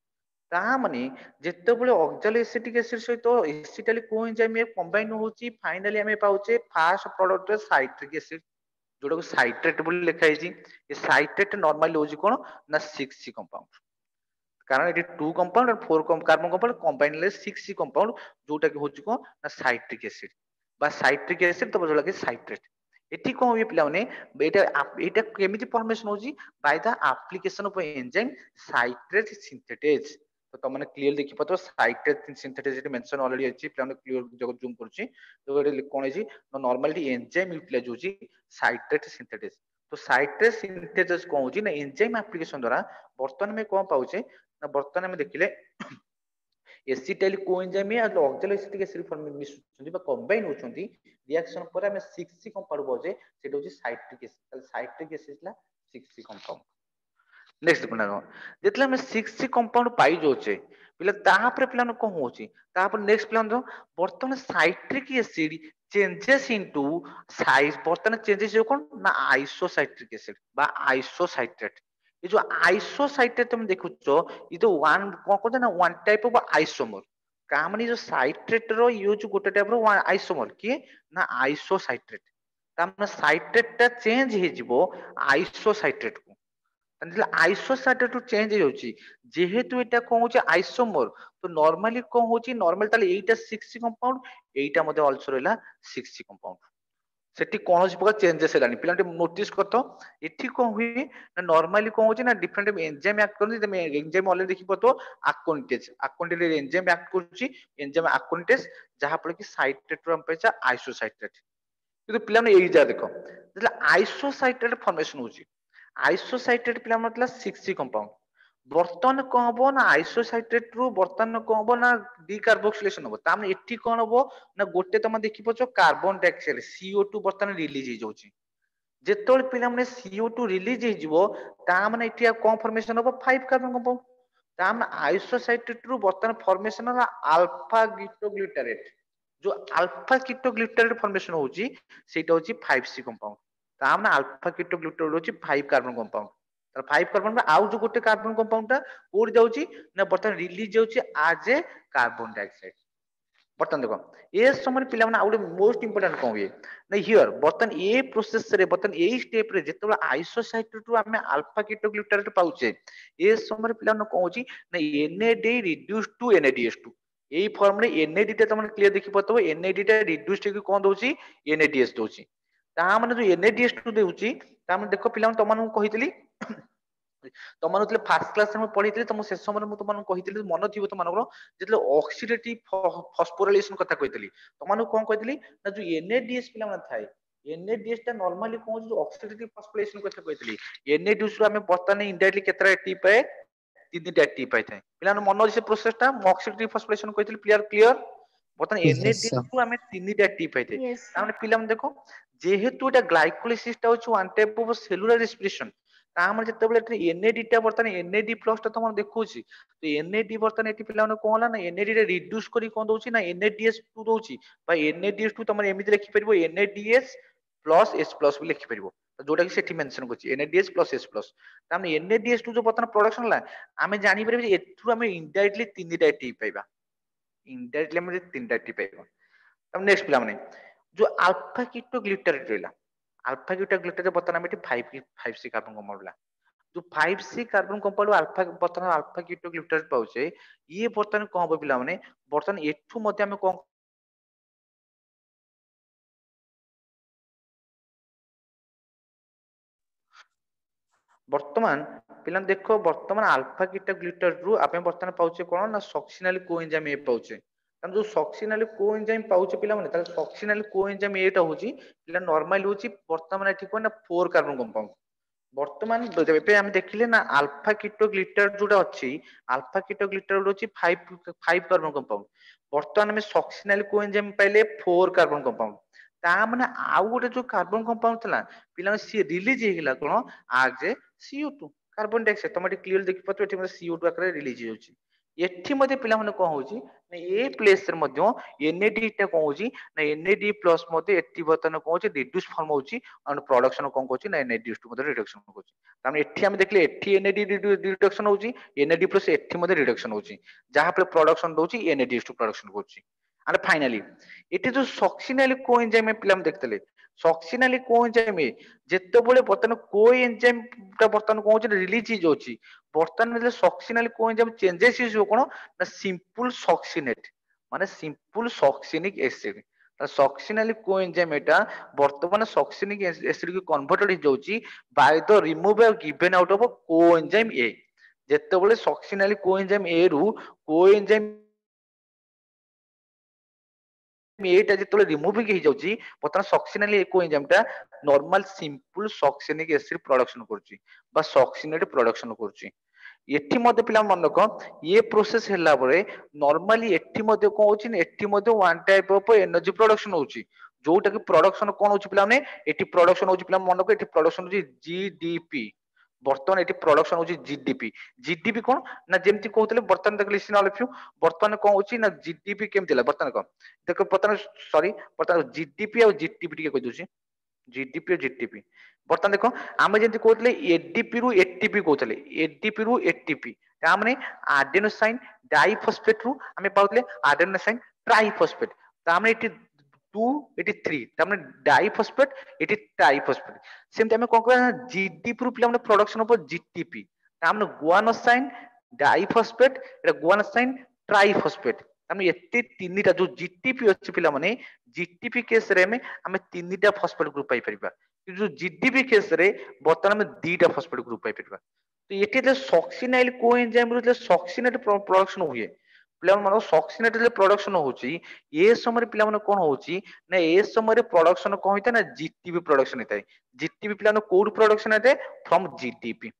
ता माने जेतेबेले ऑक्सालो एसिटिक एसिड सहित एसिटाइल कोएंजाइम ए कंबाइन होची फाइनली हमें पाउचे फर्स्ट प्रोडक्ट साइट्रिक एसिड जोटा को साइट्रेट बोली लिखा है ये साइट्रेट नॉर्मली होची कोन ना 6C कंपाउंड कारण एटी 2 कंपाउंड और 4 कार्बन कंपाउंड कंबाइन ले 6C कंपाउंड जोटा कि होची कोन ना साइट्रिक एसिड बा साइट्रिक एसिड तो बोला कि साइट्रेट एटी कोन होय पिला माने एटा केमिति फॉर्मेशन होची by the application of enzyme citrate synthetase तो तुमने क्लियर देखि पतो citrate synthetase eighty mention already अछि प्लान क्लियर जगह जूम करछि तो एटी कोन अछि नॉर्मली एंजाइम यूटिलाइज होची साइट्रेट सिंथेटेज तो साइट्रेट सिंथेटेज कोन होची ना एंजाइम एप्लीकेशन द्वारा वर्तमान में कोन पाउचे ना वर्तमान में देखिले एसिटाइल कोएंजाइम और ऑक्सालो एसिटिक एसिड फॉर्म मिसुचंदी बा कंबाइन होचंदी रिएक्शन पर हमें 6C कंपाउंड बजे सेटा होची साइट्रिक एसिड ताले साइट्रिक एसिड ला 6C कंपाउंड नेक्स्ट देखो ना जेतले हमें 6C कंपाउंड पाई जोचे पिला ताहा पर पिला को होची ताहा पर नेक्स्ट प्लान दो वर्तमान citric acid changes into size वर्तमान चेंजेस जो कोन ना आइसोसाइट्रिक एसिड बा आइसोसाइट्रेट ये जो आइसोसाइट्रेट तुम देखुचो ये तो वन कोन कहते ना वन टाइप ऑफ आइसोमर का माने जो साइट्रेट रो यूज गोटे टाइप रो आइसोमर की ना आइसोसाइट्रेट ता माने साइट्रेट ता चेंज हे जिवो आइसोसाइट्रेट को ताले आइसोसाइट्रेट टू चेंज हे होची जेहेतु एटा कोन होची आइसोमर तो नॉर्मली कोन होची नॉर्मल ताले एटा 6C कंपाउंड एटा मध्ये आल्सो रहला 6C कंपाउंड सेठी कोनोसी प्रकार चेंजेस हेलानी पिलांटे नोटिस करतो एठी कोन हुई ना नॉर्मली कोन होची ना डिफरेंट एंजाइम एक्ट करनी तमे एंजाइम ऑलरेडी देखि पतो अकोनिटेज एंजाइम एक्ट करची एंजाइम अकोनिटेज जहा पर कि साइट्रेट रो हम पेचा आइसोसाइट्रेट किंतु पिलाने एई जा देखो जला आइसोसाइट्रेट फॉर्मेशन होची आइसोसाइट्रेट पिला मतलब 6C कंपाउंड बर्तमान कौन हम ना आइसोसाइट्रेट रु बर्तमान कौन हम ना डिकार्बोक्सिलेशन हम तामने एठी कौन हम ना गोटे तुम देखि पछ कार्बन डाइऑक्साइड CO2 बर्तमान रिलीज हो जाउची जेतोल पिला माने CO2 रिलीज हो जिवो ता माने एठी कौन फॉर्मेशन हो 5 कार्बन कंपाउंड ता माने आइसोसाइट्रेट रु बर्तमान फॉर्मेशन हो अल्फा कीटोग्लूटारेट जो अल्फा कीटोग्लूटारेट फॉर्मेशन होची सेटा होची 5C कंपाउंड ता माने अल्फा कीटोग्लूटारेट होची 5 कार्बन कंपाउंड तर 5 कार्बन में आउ जो गोटे कार्बन कंपाउंड टा कोड जाउची ना बर्तमान रिलीज जाउची आज ए कार्बन डाइऑक्साइड बर्तमान देखो ए समय पिला माने आउटे मोस्ट इंपोर्टेंट कोन हुए ना हियर बर्तमान ए प्रोसेस रे बर्तमान ए स्टेप रे जेतबे आइसोसाइट्रेट रु हमें अल्फा कीटोग्लूटारेट पाउचे ए समय पिला माने कोन होची ना NAD रिड्यूस टू NADH2 এই ফর্ম রে NAD টা তোমরা ক্লিয়ার দেখি পাতবো NAD টা রিड्यूस কে কোন দউची NADH দউची তা মানে जो NADH2 দেউची ता মানে देखो पिला तमन कहितली तमन जेतले फर्स्ट क्लास में पढितली तम से समय में तमन कहितली मन थिबो तमनकर जेतले ऑक्सीडेटिव फॉस्फोराइलेशन कथा कहितली तमन कोन कहितली ना जो NADH पिला मन थाए NADH टा नॉर्मली कोन जो ऑक्सीडेटिव फॉस्फोराइलेशन कथा कहितली NADH रु हमें बर्तमान इनडायरेक्टली केतरा टी पाए तीन टी पाए थाए पिला मन से प्रोसेस टा ऑक्सीडेटिव फॉस्फोराइलेशन कहितली क्लियर क्लियर बर्तमान Yes, NADH sir. रु हमें तीन टी पाए थाए yes ता sir. माने पिला मन देखो जेहेतु एटा ग्लाइकोलाइसिस टा होछ one type of cellular respiration तामर जेतेबेले NAD टा बर्तमान NAD प्लस टा तमन देखौची तो NAD बर्तमान एटी पिला माने कोन होला ना NAD रे रिड्यूस करी कोन दउची ना NADH2 दउची बा NADH2 तमन एमिति लिखि परिबो NADH प्लस S प्लस भी लिखि परिबो जोटा कि सेठी मेंशन करछि NADH प्लस S प्लस तामने NADH2 जो बर्तमान प्रोडक्शन होला आमे जानि परिबे जे एथु आमे इनडायरेक्टली तीनटा टी पाइबा इनडायरेक्टली आमे तीनटा टी पाइबा तब नेक्स्ट पिला माने जो अल्फा कीटोग्लूटारेट रहला अल्फा कीटोग्लूटारेट बर्तमान आमे 5C कार्बन कंपाउंड जो 5C कार्बन कंपाउंड अल्फा बर्तमान अल्फा कीटोग्लूटारेट पाउचे ये बर्तमान कौन हम पिला माने बर्तमान एठु मध्ये आमे कौन बर्तमान पिला देखो बर्तमान अल्फा कीटोग्लूटारेट रु आपे बर्तमान पाउचे कोन ना सक्सिनल कोएंजाइम ए पाउचे हम जो सक्सिनल कोएंजाइम पाउचे पिला माने त सक्सिनल कोएंजाइम एटा होची पिला नॉर्मल होची बर्तमान एठी कोन ना 4 कार्बन कंपाउंड बर्तमान एबे हम देखिले ना अल्फा कीटोग्लूटारेट जोटा अछि अल्फा कीटोग्लूटारेट होची 5 कार्बन कंपाउंड बर्तमान में सक्सिनल कोएंजाइम पाइले 4 कार्बन कंपाउंड ता माने आउ गोटे जो कार्बन कंपाउंड थला पिला सी रिलीज हे गेला कोन आज ए CO2 कार्बन डाइऑक्साइड तमटे क्लियर देखि पतो एठी मते CO2 आकर रिलीज होची एठी मते पिला माने कोन होची ना ए प्लेस रे मध्य NAD टा कोन होची ना NAD प्लस मते एठी बर्तन कोन होची रिड्यूस फॉर्म होची और प्रोडक्शन कोन होची ना NADH2 मते रिडक्शन होची तामे एठी हम देखले एठी NAD रिडक्शन होची NAD प्लस एठी मते रिडक्शन होची जहा पे प्रोडक्शन दोची NADH2 प्रोडक्शन होची एंड फाइनली एठी जो सक्सिनल कोएंजाइम पिला हम देखतले सक्सिनल कोएंजाइम जेतेबेले बर्तन कोएंजाइम टा बर्तन कोन होची रिलीज हो जाउची बर्तन में सक्सिनल कोएंजाइम चेंजेस हो कोन ना सिंपल सक्सिनेट माने simple succinic acid succinyl coenzyme एटा वर्तमान सक्सिनिक एसिड को कन्वर्टेड हो जाउची by the remove given out of coenzyme A जेतेबेले सक्सिनल कोएंजाइम ए रु कोएंजाइम एटा जेतले रिमूविंग हो जाउची बर्तमान सक्सिनल कोएंजाइम टा normal simple succinic acid production करची बा सक्सिनेट प्रोडक्शन करची एठी मध्ये पिला मन रख ये प्रोसेस हैला परे नॉर्मली एठी मध्ये को होची एठी मध्ये one type of energy production होची जोटा कि प्रोडक्शन कोन होची पिला माने एठी प्रोडक्शन होची पिला मन रख एठी प्रोडक्शन होची जीडीपी बर्तमान एठी प्रोडक्शन होची जीडीपी जीडीपी कोन ना जेमति कहतले बर्तमान देख लिसन ऑल ऑफ यू बर्तमान कोन होची ना जीडीपी केमति ला बर्तमान को देखो बर्तमान सॉरी बर्तमान जीडीपी और जीटीपी टिके कह दोची जीडीपी और जीटीपी बर्तमान देखो आमे जेंति कहतले एडीपी रु एटीपी कहतले एडीपी रु एटीपी ता माने एडेनोसाइन डाइफॉस्फेट रु आमे पाउतले एडेनोसाइन ट्राइफॉस्फेट ता माने एटी 2 एटी 3 ता माने डाइफॉस्फेट एटी ट्राइफॉस्फेट सेमति आमे कोन कहना जीडीपी रु पिला माने प्रोडक्शन ऑफ जीटीपी ता माने गुआनोसाइन डाइफॉस्फेट एटा गुआनोसाइन ट्राइफॉस्फेट आमे एते तीनटा जो जीटीपी अछि पिला माने जीटीपी केस रे में आमे तीनटा फॉस्फेट ग्रुप पाई परिबा कि जो जीडीपी केस रे बर्तमान में दीटा फॉस्फेट ग्रुप पाई परिबा तो एठी जे सक्सिनाइल कोएंजाइम रो जे सक्सिनेट प्रोडक्शन हुए पिला मानो सक्सिनेट जे प्रोडक्शन होची ए समय पिला माने कोन होची ना ए समय प्रोडक्शन कोन होइता ना जीटीपी प्रोडक्शन हेताय जीटीपी पिला माने कोड प्रोडक्शन हेताय फ्रॉम जीटीपी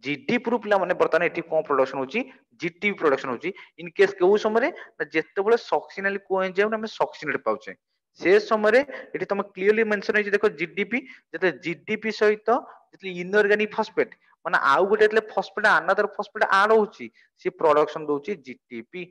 जीडीपी रु पिला माने बर्तमान एठी कोन प्रोडक्शन होची जीटीपी प्रोडक्शन होची इन केस केउ समय जेते बेले सक्सिनली कोएंजाइम हम सक्सिनेट पाउचे से समय एठी तुम क्लियरली मेंशन है देखो जीडीपी जते जीडीपी सहित जते इनऑर्गेनिक फॉस्फेट माने आउ गोटे जते फॉस्फेट अनदर फॉस्फेट ऐड होची से प्रोडक्शन दोची जीटीपी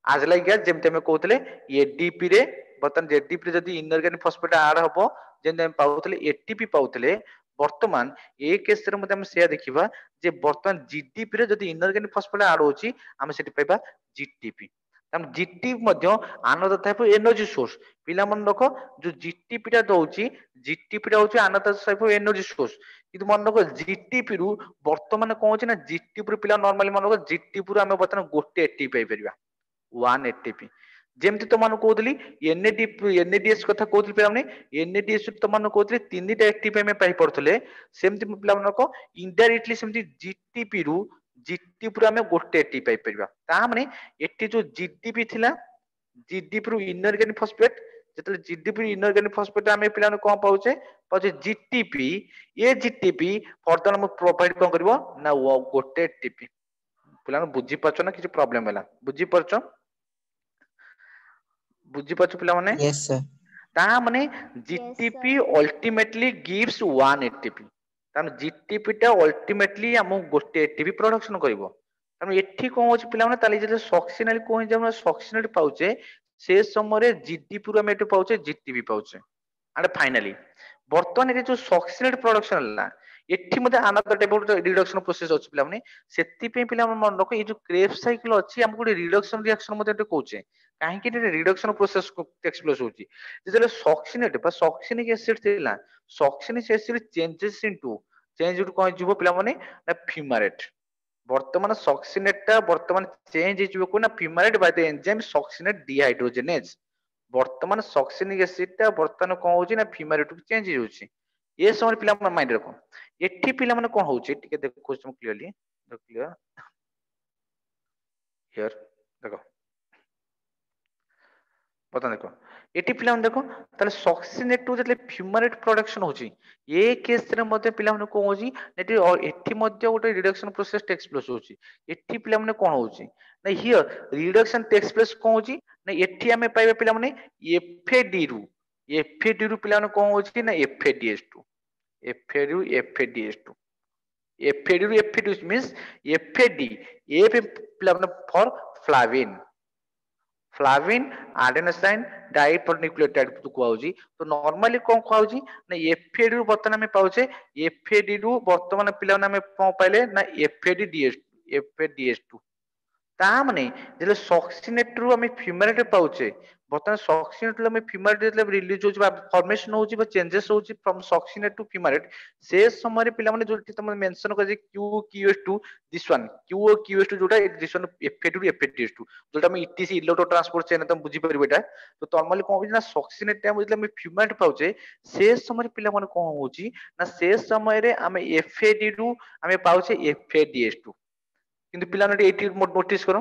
आज लाइक जेमते हम कहतले एडीपी रे बर्तमान जेडीपी रे जदी इनऑर्गेनिक फॉस्फेट ऐड हबो जेमते हम पाउतले एटीपी पाउतले वर्तमान ए केस रे मध्ये हम से देखिबा जे वर्तमान जीडीपी रे जदी इनऑर्गेनिक फॉस्फेट ऐड होची हम सेठी पाइबा जीटीपी तम जीटीपी मध्ये अनदर टाइप एनर्जी सोर्स पिला मन रखो जो जीटीपी टा दउची जीटीपी टा होची अनदर टाइप एनर्जी सोर्स किंतु मन रखो जीटीपी रु वर्तमान कोन होची ना जीटीपी रु पिला नॉर्मली मन रखो जीटीपी रु हम वर्तमान गोटे एटीपी पाइ परिबा 1 एटीपी जेमति तो मान कहतली एनएडीएस कथा कहतली पिला माने एनएडीएस तो मान कहतली तीनटा एटीपी में पाइ पड़थले सेमति पिला मान को इनडायरेक्टली सेमति जीटीपी रु जीटीपी रु हम गोटे एटीपी पाइ परिबा ता माने एटी जो जीटीपी थिला जीडीपी रु इनऑर्गेनिक फॉस्फेट जेतले जीडीपी रु इनऑर्गेनिक फॉस्फेट हम पिला कोन पाउचे पाउचे जीटीपी ए जीटीपी फर्दर हम प्रोवाइड कोन करबो ना गोटे एटीपी पिला बुझी पाछो ना किछि प्रॉब्लम होला बुझी पाछो बुझी पाछ पिला माने Yes, sir. ता माने Yes, GTP sir. Ultimately gives 1 ATP ताम जीटीपी टा अल्टीमेटली हम गोटे एटीपी प्रोडक्शन करबो ताम एठी कोन होछ पिला माने ताली जे सक्सिनली कोन जे हम सक्सिनली पाउचे से समय रे जीटीपी रु हम एटू पाउचे जीटीपी पाउचे एंड फाइनली वर्तमान रे जो सक्सिनेट प्रोडक्शन हला एठी मध्ये another type of reduction process अछि पिला माने सेति पे पिला मन रखो ए जो क्रेब साइकिल अछि हम गोटे रिडक्शन रिएक्शन मध्ये एटू कहूचे काहे कि रिडक्शन प्रोसेस टेक्स प्लेस होची जेतले सक्सिनेट बा सक्सिनिक एसिड थिला succinic acid changes into change into कोन जिवो पिला माने ना फ्यूमारेट वर्तमान सक्सिनेट टा वर्तमान चेंज जिवो को ना fumarate by the enzyme succinate dehydrogenase वर्तमान सक्सिनिक एसिड टा वर्तमान कोन होची ना फ्यूमारेट चेंज होची ये समय पिला माइंड रखो एठी पिला माने कोन होची टिके देखो तुम क्लियरली क्लियर हियर देखो पता देखो एटी पिला देखो ताले सक्सिनेट टू जतले फ्यूमारेट प्रोडक्शन होची ए केस रे मध्ये पिला माने को होची एटी एठी मध्ये गोटे रिडक्शन प्रोसेस टेक्स प्लेस होची एठी पिला माने कोन होची ना हियर रिडक्शन टेक्स प्लेस कोन होची ना एठी हमें पाइबे पिला माने एफएडी रु पिला माने कोन होची ना एफएडीएस2 एफएडी रु एफएडी मींस एफएडी एफ पिला माने फॉर फ्लाविन फ्लाविन एडेनोसिन डाइन्यूक्लियोटाइड तो कहउजी तो नॉर्मली कोन कहउजी ना एफएडी रु वर्तमान में पाउचे एफएडी रु वर्तमान पिला में कोन पाइले ना एफएडीएस2 ता माने जेले सक्सिनेट रु हम फ्यूमारेट पाउचे वर्तमान सक्सिनेट रु हम फ्यूमारेट जेले रिलीज होची बा फॉर्मेशन होची बा चेंजेस होची फ्रॉम सक्सिनेट टू फ्यूमारेट से समय पिला माने जो तुम मेंशन कर जे क्यूएस2 दिस वन क्यूएस2 जोटा दिस वन एफएडी रु एफएडीएस2 जोटा हम ईटीसी इलेक्ट्रो ट्रांसपोर्ट चेन तुम बुझी परबे एटा तो नॉर्मली कोन होची ना सक्सिनेट टाइम जेले हम फ्यूमारेट पाउचे से समय पिला माने कोन होची ना से समय रे हम एफएडी रु हम पाउचे एफएडीएस2 किंतु पिला एटी नोटिस करो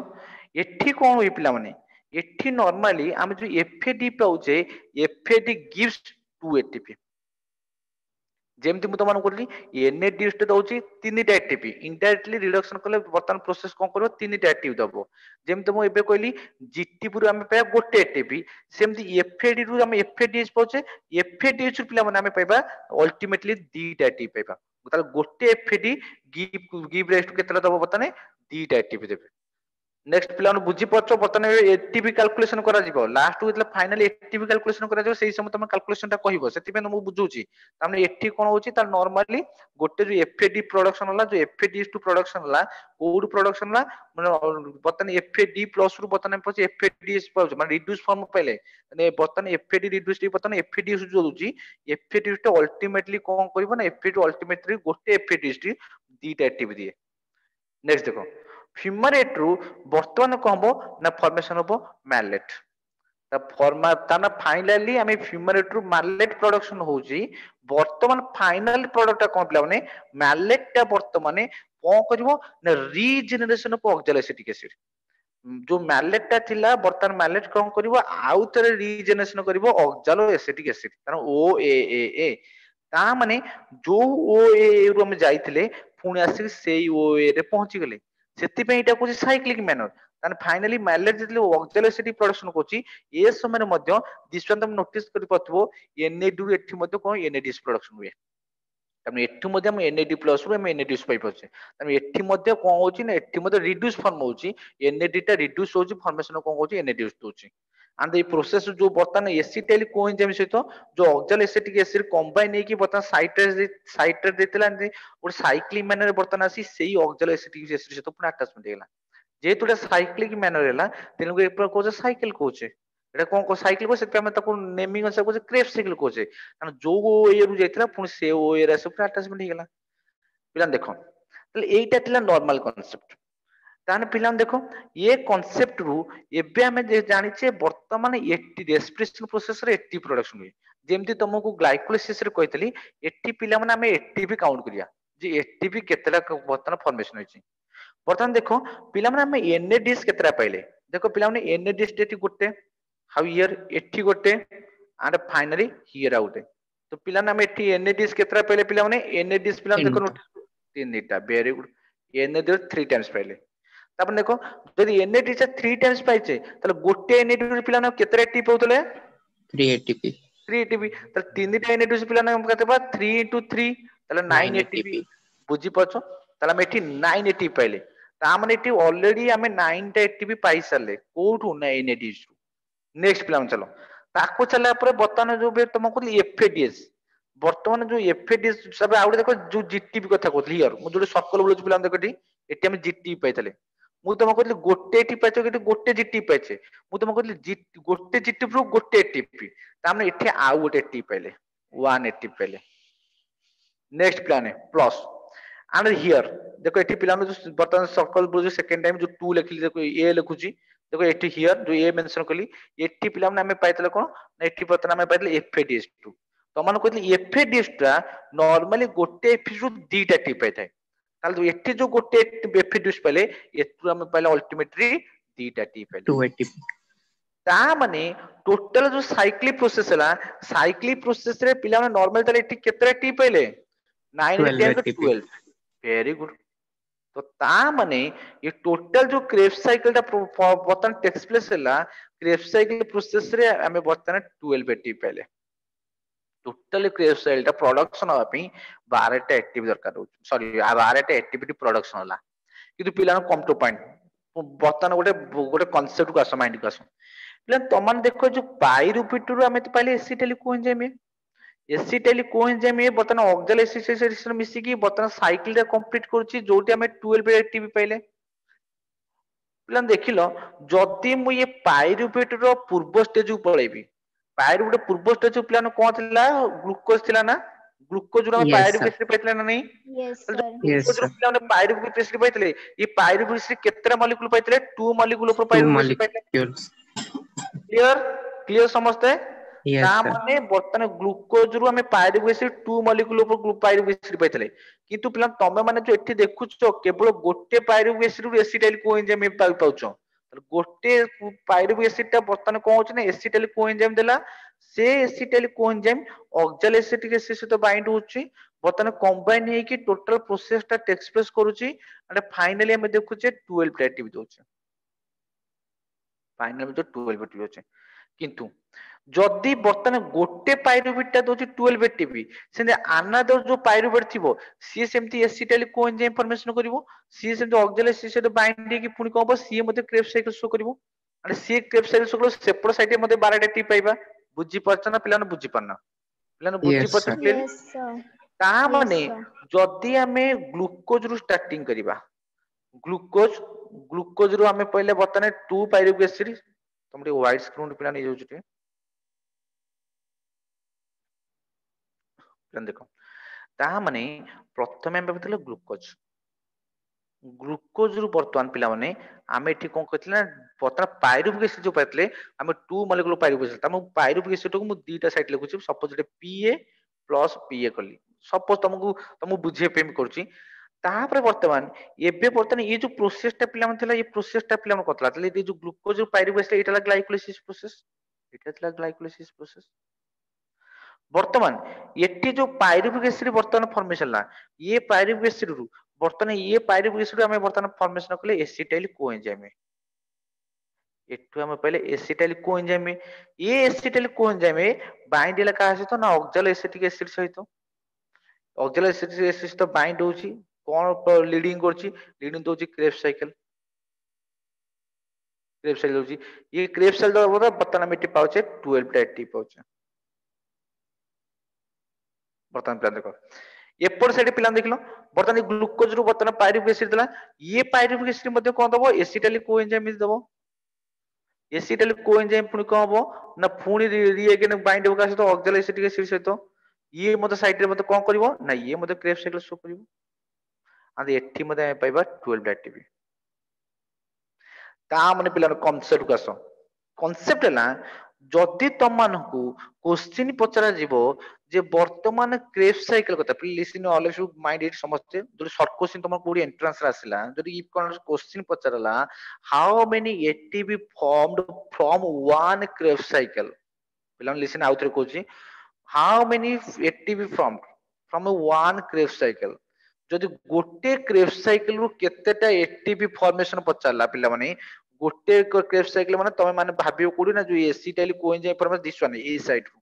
एठी कोन होई पिला माने एठी नॉर्मली हम जो एफएडी पाउचे एफएडी गिव्स 2 एटीपी जेमति मु तमान करली एनएडीएस टे दउची तीनटा एटीपी इनडायरेक्टली रिडक्शन करले वर्तमान प्रोसेस कोन करबो तीनटा एटीपी दबो जेमति मु एबे कहली जीटीपी रु हम पाया गोटे एटीपी सेमति एफएडी रु हम एफएडीएस पाउचे एफएडीएस रु पिला माने हम पाइबा अल्टीमेटली दीटा एटीपी पाइबा ताले गोटे एफएडी गिव रेस्ट केतला दबो बताने दीटा एटीपी देबे नेक्स्ट पिला बुझी पाछ बर्तमान एटीपी कैलकुलेशन करा जिवो लास्ट को फाइनली एटीपी कैलकुलेशन करा जिवो सेही समय तुम कैलकुलेशन टा कहबो सेति पे मु बुझुची तामने एठी कोन होची तार नॉर्मली गोटे जो एफएडी प्रोडक्शन होला जो एफएडीएस2 प्रोडक्शन होला कोड प्रोडक्शन होला माने बर्तमान एफएडी प्लस रु बर्तमान पछ एफएडीएस पाउछ माने रिड्यूस फॉर्म पहिले माने बर्तमान एफएडी रिड्यूस बर्तमान एफएडीएस जो दोची एफएडीएस टा अल्टीमेटली कोन करबो ना एफएडी अल्टीमेटली गोटे एफएडीएस टी दीटा एटीपी दिए नेक्स्ट देखो फ्यूमारेट रु वर्तमान कहबो ना फॉर्मेशन होबो मैलेट ताना फाइनली आम फ्यूमारेट रु मैलेट प्रोडक्शन होची वर्तमान फाइनल प्रोडक्ट कोन पिला माने मैलेट टा वर्तमान कोन करबो ना रीजेनरेशन ऑफ ऑक्सैलिक एसिड जो मैलेट टा थिला वर्तमान मैलेट कोन करबो आउ तरे रीजेनरेशन करबो ऑक्सैलो एसिटिक एसिड कारण ओ ए ता माने जो ओ ए रु हम जाइथिले पुणी आसिक सेई ओए रे पहुंची गले सेति पे एटा कोची साइक्लिक मैनर ताने फाइनली माइलेज जेतले ऑक्सालेसिटी प्रोडक्शन कोची ए समय मध्य दिस वन तुम नोटिस करि पथबो एनएडी एठी मध्य कोन एनएडीएस प्रोडक्शन हुए तामे एठी मध्य हम एनएडी प्लस रो हम एनएडीएस पाइ पछे तामे एठी मध्य कोन होची ना एठी मध्य रिड्यूस फॉर्म होची एनएडी टा रिड्यूस होची फॉर्मेशन कोन होची एनएडीएस होची and the process जो बर्तमान एसिटाइल कोएंजाइम सहित जो ऑक्साल एसिटिक एसिड कंबाइन हेकी बर्तमान साइट्रेट देतला और साइक्लिक मैनर बर्तमान आसी सेही ऑक्साल एसिटिक एसिड सहित पुरा अटैचमेंट हेला जेहेतु एटा साइक्लिक मैनर हेला तेनु ए पर कोचे साइकिल कोचे एटा कोन को साइकिल को सेते हम ताको नेमिंग अनुसार कोचे क्रेफ साइकिल कोचे कारण जो ए रु जेतला पुनी से ओ ए रा सब पुरा अटैचमेंट हेला पिला देखो तले एटा थिला नॉर्मल कांसेप्ट ताने पिला देखो ये कांसेप्ट रु एबे हमें जानिछे वर्तमान एटी रेस्पिरेशन प्रोसेस रे एटी प्रोडक्शन हुए जेमति तुमको ग्लाइकोलाइसिस रे कहतली एटी पिला माने हमें एटीपी काउंट करिया जे एटीपी केतला वर्तमान फॉर्मेशन होइछि वर्तमान देखो पिला माने हमें एनएडीएस केतरा पाइले देखो पिला माने एनएडीएस एटी गोटे हाउ हियर एटी गोटे एंड फाइनली हियर आउट तो पिला ना हमें एटी एनएडीएस केतरा पाइले पिला माने एनएडीएस पिला देखो नोटिस तीनटा वेरी गुड एनएडीएस 3 टाइम्स पाइले तापर देखो जदि एनएडी से 3 टाइम्स पाइचे तले गोटे एनएडी पिला ना केतरा एटीपी पाउतले 3 एटीपी 3 एटीपी तले तीनटा एनएडी पिला ना केते बा 3 into 3 तले 9 एटीपी बुझी पछो तले हम एठी 9 एटीपी पाइले ता माने एठी ऑलरेडी हमें 9 टा एटीपी पाइ सरले कोठु ना एनएडी नेक्स्ट पिला चलो ताको चला पर बर्तमान जो बे तुम कहली एफएडीएस वर्तमान जो एफएडीएस सब आउट देखो जो जीटीपी कथा कहली हियर मु जो सर्कल बोलुच पिला देखो एठी हम जीटीपी पाइतले मु तुम कहली गोटे एटी पाइछ कि गोटे जीटीपी पाइछे मु तुम कहली गोटे जीटीपी रो गोटे एटीपी ता माने एठी आउ गोटे एटीपी पाइले 1 एटीपी पाइले नेक्स्ट प्लान है प्लस एंड हियर देखो एठी पिला जो बर्तमान सर्कल बोल जो सेकंड टाइम जो 2 लिखली देखो ए लिखुची देखो एठी हियर जो ए मेंशन कली एठी पिला माने हमें पाइतले कोन एठी बर्तमान हमें पाइतले एफएडीएस2 तो मन कहली एफएडीएस टा नॉर्मली गोटे एफएडीएस रो दीटा टी पाइथाय ताले एठी जो गोटे एफएडीएस पाइले एतु हमें पाइले अल्टीमेटली दीटा टी पाइले 2 एटीपी ता माने टोटल जो साइक्लिक प्रोसेस हला साइक्लिक प्रोसेस रे पिला माने नॉर्मल ताले एठी केतरा टी पाइले 9 रे 10 to 12 वेरी गुड तो ता माने ये टोटल जो क्रेफ साइकिल टा बर्तमान टेक्स प्लेस हला क्रेफ साइकिल प्रोसेस रे हमें बर्तमान 12 एटी पाइले टोटल क्रेफ साइकिल टा प्रोडक्शन हवा पई 12 टा एक्टिव दरकार हो सॉरी 12 टा एक्टिविटी प्रोडक्शन हला किंतु पिला कम टू पॉइंट बर्तमान गोटे गोटे कांसेप्ट को आस माइंड को आस पिला तमन देखो जो पाइरुवेट रो हमें तो पहले एसिटाइल कोएंजाइम एसिटाइल कोएंजाइम बर्तमान ऑक्साल एसिड मिसी की बर्तमान साइकिल रे कंप्लीट करूची जोटी हमें 12 एटीपी पाइले पिला देखिलो जदी मु ये पाइरुवेट रो पूर्व स्टेज को पळेबी पाइरुवेट पूर्व स्टेज पिला कोन थिला ग्लूकोज थिला ना ग्लूकोज रो पाइरुवेट एसिड पाइतले ना नहीं यस सर ग्लूकोज रो पिला पाइरुवेट एसिड पाइतले ये पाइरुवेट एसिड केतरा मॉलिक्यूल पाइतले 2 मॉलिक्यूल पर पाइरुवेट एसिड पाइतले क्लियर समझते ता माने बर्तमान ग्लूकोज रु हमें पाइरुवेट एसिड 2 मॉलिक्यूल पर पाइरुवेट एसिड पाइतले किंतु पिला तमे माने जो एठी देखुछो केवल गोटे पाइरुवेट एसिड रु एसिटाइल कोएंजाइम पाउछो गोटे पाइरुवेट एसिड ता बर्तमान कोन होछ ना एसिटाइल कोएंजाइम देला से एसिटाइल कोएंजाइम ऑक्साल एसिटिक एसिड सहित बाइंड होछि बर्तमान कंबाइन हे कि टोटल प्रोसेस ता टेक्स प्लेस करूछि एंड फाइनली हम देखुछे 12 एटीपी दोछ फाइनल जो 12 एटीपी होछ किंतु जदि बर्तमान गोटे पाइरुवेट ता दोछि 12 एटीपी सेने अनदर जो पाइरुवेट थिबो सी सेमती एसिटाइल कोएंजाइम फॉर्मेशन करिवो सी सेमती ऑक्साल एसिड सहित बाइंड हे कि पुनी कहबो सी मते क्रेफ साइकिल शो करिवो अरे सी क्रेफ साइकिल शो करिवो सेपरो साइड मते 12 एटीपी पाइबा बुझी परछ ना पिलान बुझी परना पिलान बुझी परछ क्लियर ता माने जदि हमें ग्लूकोज रु स्टार्टिंग करिबा ग्लूकोज रु हमें पहले बर्तमान 2 पाइरुवेट एसिड तुमरे व्हाइट स्क्रीन पिला नै जाउछटे देखो ता माने प्रथमे हम भाबथिले ग्लूकोज रु वर्तमान पिला माने आमे एठी कोन कहथिले वर्तमान पाइरुवेट एसिड जो पाइतले आमे 2 मॉलिक्यूल पाइरुवेट एसिड तम पाइरुवेट एसिड को मु दीटा साइड लिखुची सपोज जे पीए प्लस पीए कली सपोज तुमको बुझे पे करची तापर वर्तमान एबे वर्तमान ये जो प्रोसेस टा पिला मन ये प्रोसेस टा पिला मन कतला तले ये जो ग्लूकोज पाइरुवेट एसिड एटा ग्लाइकोलाइसिस प्रोसेस एटा तला ग्लाइकोलाइसिस प्रोसेस वर्तमान एटी जो पाइरुवेट एसिड वर्तमान फॉर्मेशन ला ये पाइरुवेट एसिड रु बर्तमान ये पायरुविक एसिड आम बर्तमान फॉर्मेशन कले एसिटाइल कोएंजाइम एठू आम पहले एसिटाइल कोएंजाइम ये एसिटाइल कोएंजाइम बाइंड है क्या सहित ना ऑक्सैलो एसिटिक एसिड सहित ऑक्सैलो एसिटिक एसिड सहित बाइंड होची कौन लीडिंग करची लीडिंग दोची क्रेब्स साइकिल क्रेब्स साइकिल होची ये क्रेब्स साइकिल द्वारा बर्तमान में पाउचे 12 टा एटी पाउचे बर्तमान प्लान देखो एपट साइड पिला देखल बर्तमान ग्लूकोज रु बर्तमान पायरुविक एसिड देला ये पायरुविक एसिड मध्ये कोन दबो एसिटाइल कोएंजाइम दबो एसिटाइल कोएंजाइम पुनी कोन हबो ना पुनी रिएगेन बाइंड होगा सहित ऑक्सैलो एसिटिक एसिड सहित ये मते साइड रे मते कोन करबो ना ये मते क्रेब्स साइकिल शो करबो आदि एठी मते पाइबा 12 एटीपी ता माने पिला कांसेप्ट को आसो कांसेप्ट है जदि तुम मानकू क्वेश्चन पचरा जीवो जे वर्तमान क्रेब्स साइकिल कथा please listen always mind it समझते जो शॉर्ट क्वेश्चन तुम कोडी एंट्रेंस रे आसिला जदि इफ कोन क्वेश्चन पचराला how many ATP formed from one Krebs cycle पिला लिसन आउट रे कहूची how many ATP from one Krebs cycle जदि गोटे क्रेब्स साइकिल रु केतेटा एटीपी फॉर्मेशन पचारला पिला माने गोटे क्रेब्स साइकिल माने तमे माने भाबियो कोडी ना जो acetyl coenzyme formation this one A side रु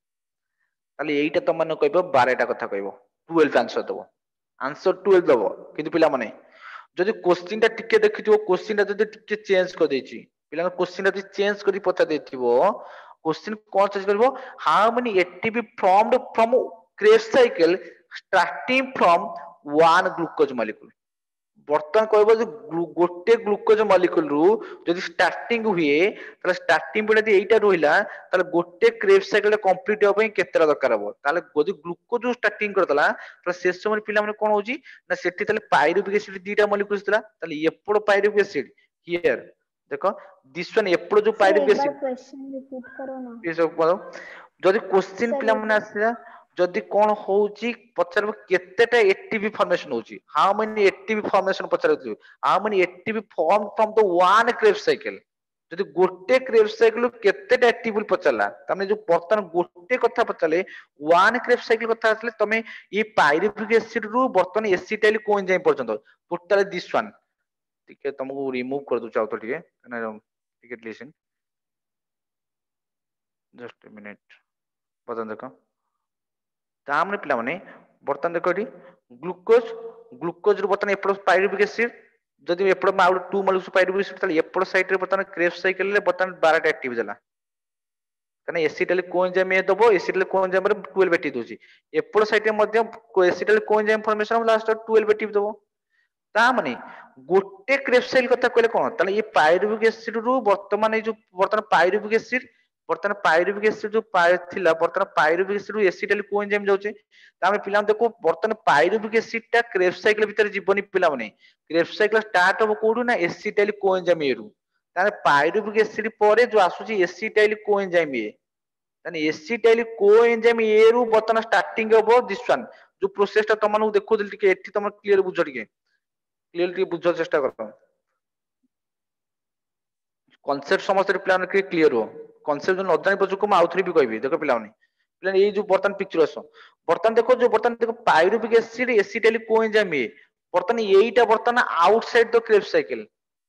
ताले एईटा तम माने कहबो 12 टा कथा कहबो 12 आंसर दबो आंसर 12 दबो किंतु पिला माने जदि क्वेश्चन टा टिके देखिथिबो क्वेश्चन टा जदि टिके चेंज कर देछि पिला क्वेश्चन टा चेंज करी पचा देथिबो क्वेश्चन कोन चेंज करबो how many ATP formed from Krebs cycle starting from one glucose molecule बर्तमान कहबो जे गोटे ग्लूकोज मॉलिक्यूल रु जदि स्टार्टिंग हुए ताले स्टार्टिंग बेले एटा रहिला ताले गोटे क्रेब्स साइकिल कंप्लीट हो पई केतेरा दरकार हो ताले जदि ग्लूकोज स्टार्टिंग करतला ताले से समय पिला माने कोन होजी ना सेठी ताले पायरुविक एसिड दीटा मॉलिक्यूल्स थिला ताले एपड़ पायरुविक एसिड हियर देखो दिस वन एपड़ जो सर पायरुविक एक बार एसिड क्वेश्चन रिपीट करो ना ये सब करो जदि क्वेश्चन सर पिला एक माने बार आसीला जदि कोन होउची पचारबो केतेटा एटीपी फॉर्मेशन होउची हाउ मेनी एटीपी फॉर्मेशन पचारबो how many ATP form from the one Krebs cycle जदि गोटे क्रेब्स साइकिल केतेटा एटीपी पचारला तमे जो बर्तन गोटे कथा पचारले वन क्रेब्स साइकिल कथा आसले तमे ये पायरुविक एसिड रु बर्तन एसिटाइल कोएंजाइम पर्यंत टोटल दिस वन ठीक है तुमको रिमूव कर दू चाहो तो ठीक है ठीक है लिसन जस्ट ए मिनिट बर्तन देखो तामने पिला माने बर्तन देखो एटी ग्लूकोज ग्लूकोज रु बर्तन एपड़ पायरुविक एसिड जदि एपड़ मा 2 मॉलिक्यूल्स पायरुविक एसिड ताले एपड़ साइड रे बर्तन क्रेब्स साइकिल रे बर्तन 12 टा एक्टिव देला कने एसिटाइल कोएंजाइम ए दबो एसिटाइल कोएंजाइम रे 12 एटी दोची एपड़ साइड रे मध्य एसिटाइल कोएंजाइम फॉर्मेशन लास्ट 12 एटी दबो ता माने गोटे क्रेब्स साइकिल कथा कहले कोन ताले ये पायरुविक एसिड रु वर्तमान ए जो वर्तमान पायरुविक एसिड बर्तमान पायरुविक एसिड जो थिला बर्तमान पायरुविक एसिड एसिटाइल कोएंजाइम जाउचे तामे पिला देखो बर्तमान पायरुविक एसिड टा क्रेब्स साइकिल भीतर जीवनी पिला माने क्रेब्स साइकिल स्टार्ट हो कोडू ना एसिटाइल कोएंजाइम एरु ताने पायरुविक एसिड परे जो आसुची एसिटाइल कोएंजाइम ए ताने एसिटाइल कोएंजाइम एरु बर्तमान स्टार्टिंग हो दिस वन जो प्रोसेस टा तमनु देखो दिल टिके एठी तम क्लियर बुझ टिके क्लियर टिके बुझ चेष्टा करो कॉन्सेप्ट समस्त प्लान के क्लियर हो कॉन्सेप्ट जो न जानि पछु को आउथरी भी कहबी देखो पिलानी पिला ये जो बर्तन पिक्चर आसो बर्तन देखो पायरुविक एसिड एसिटाइल कोएंजाइम ए बर्तन एईटा बर्तन आउटसाइड द क्रेब्स साइकिल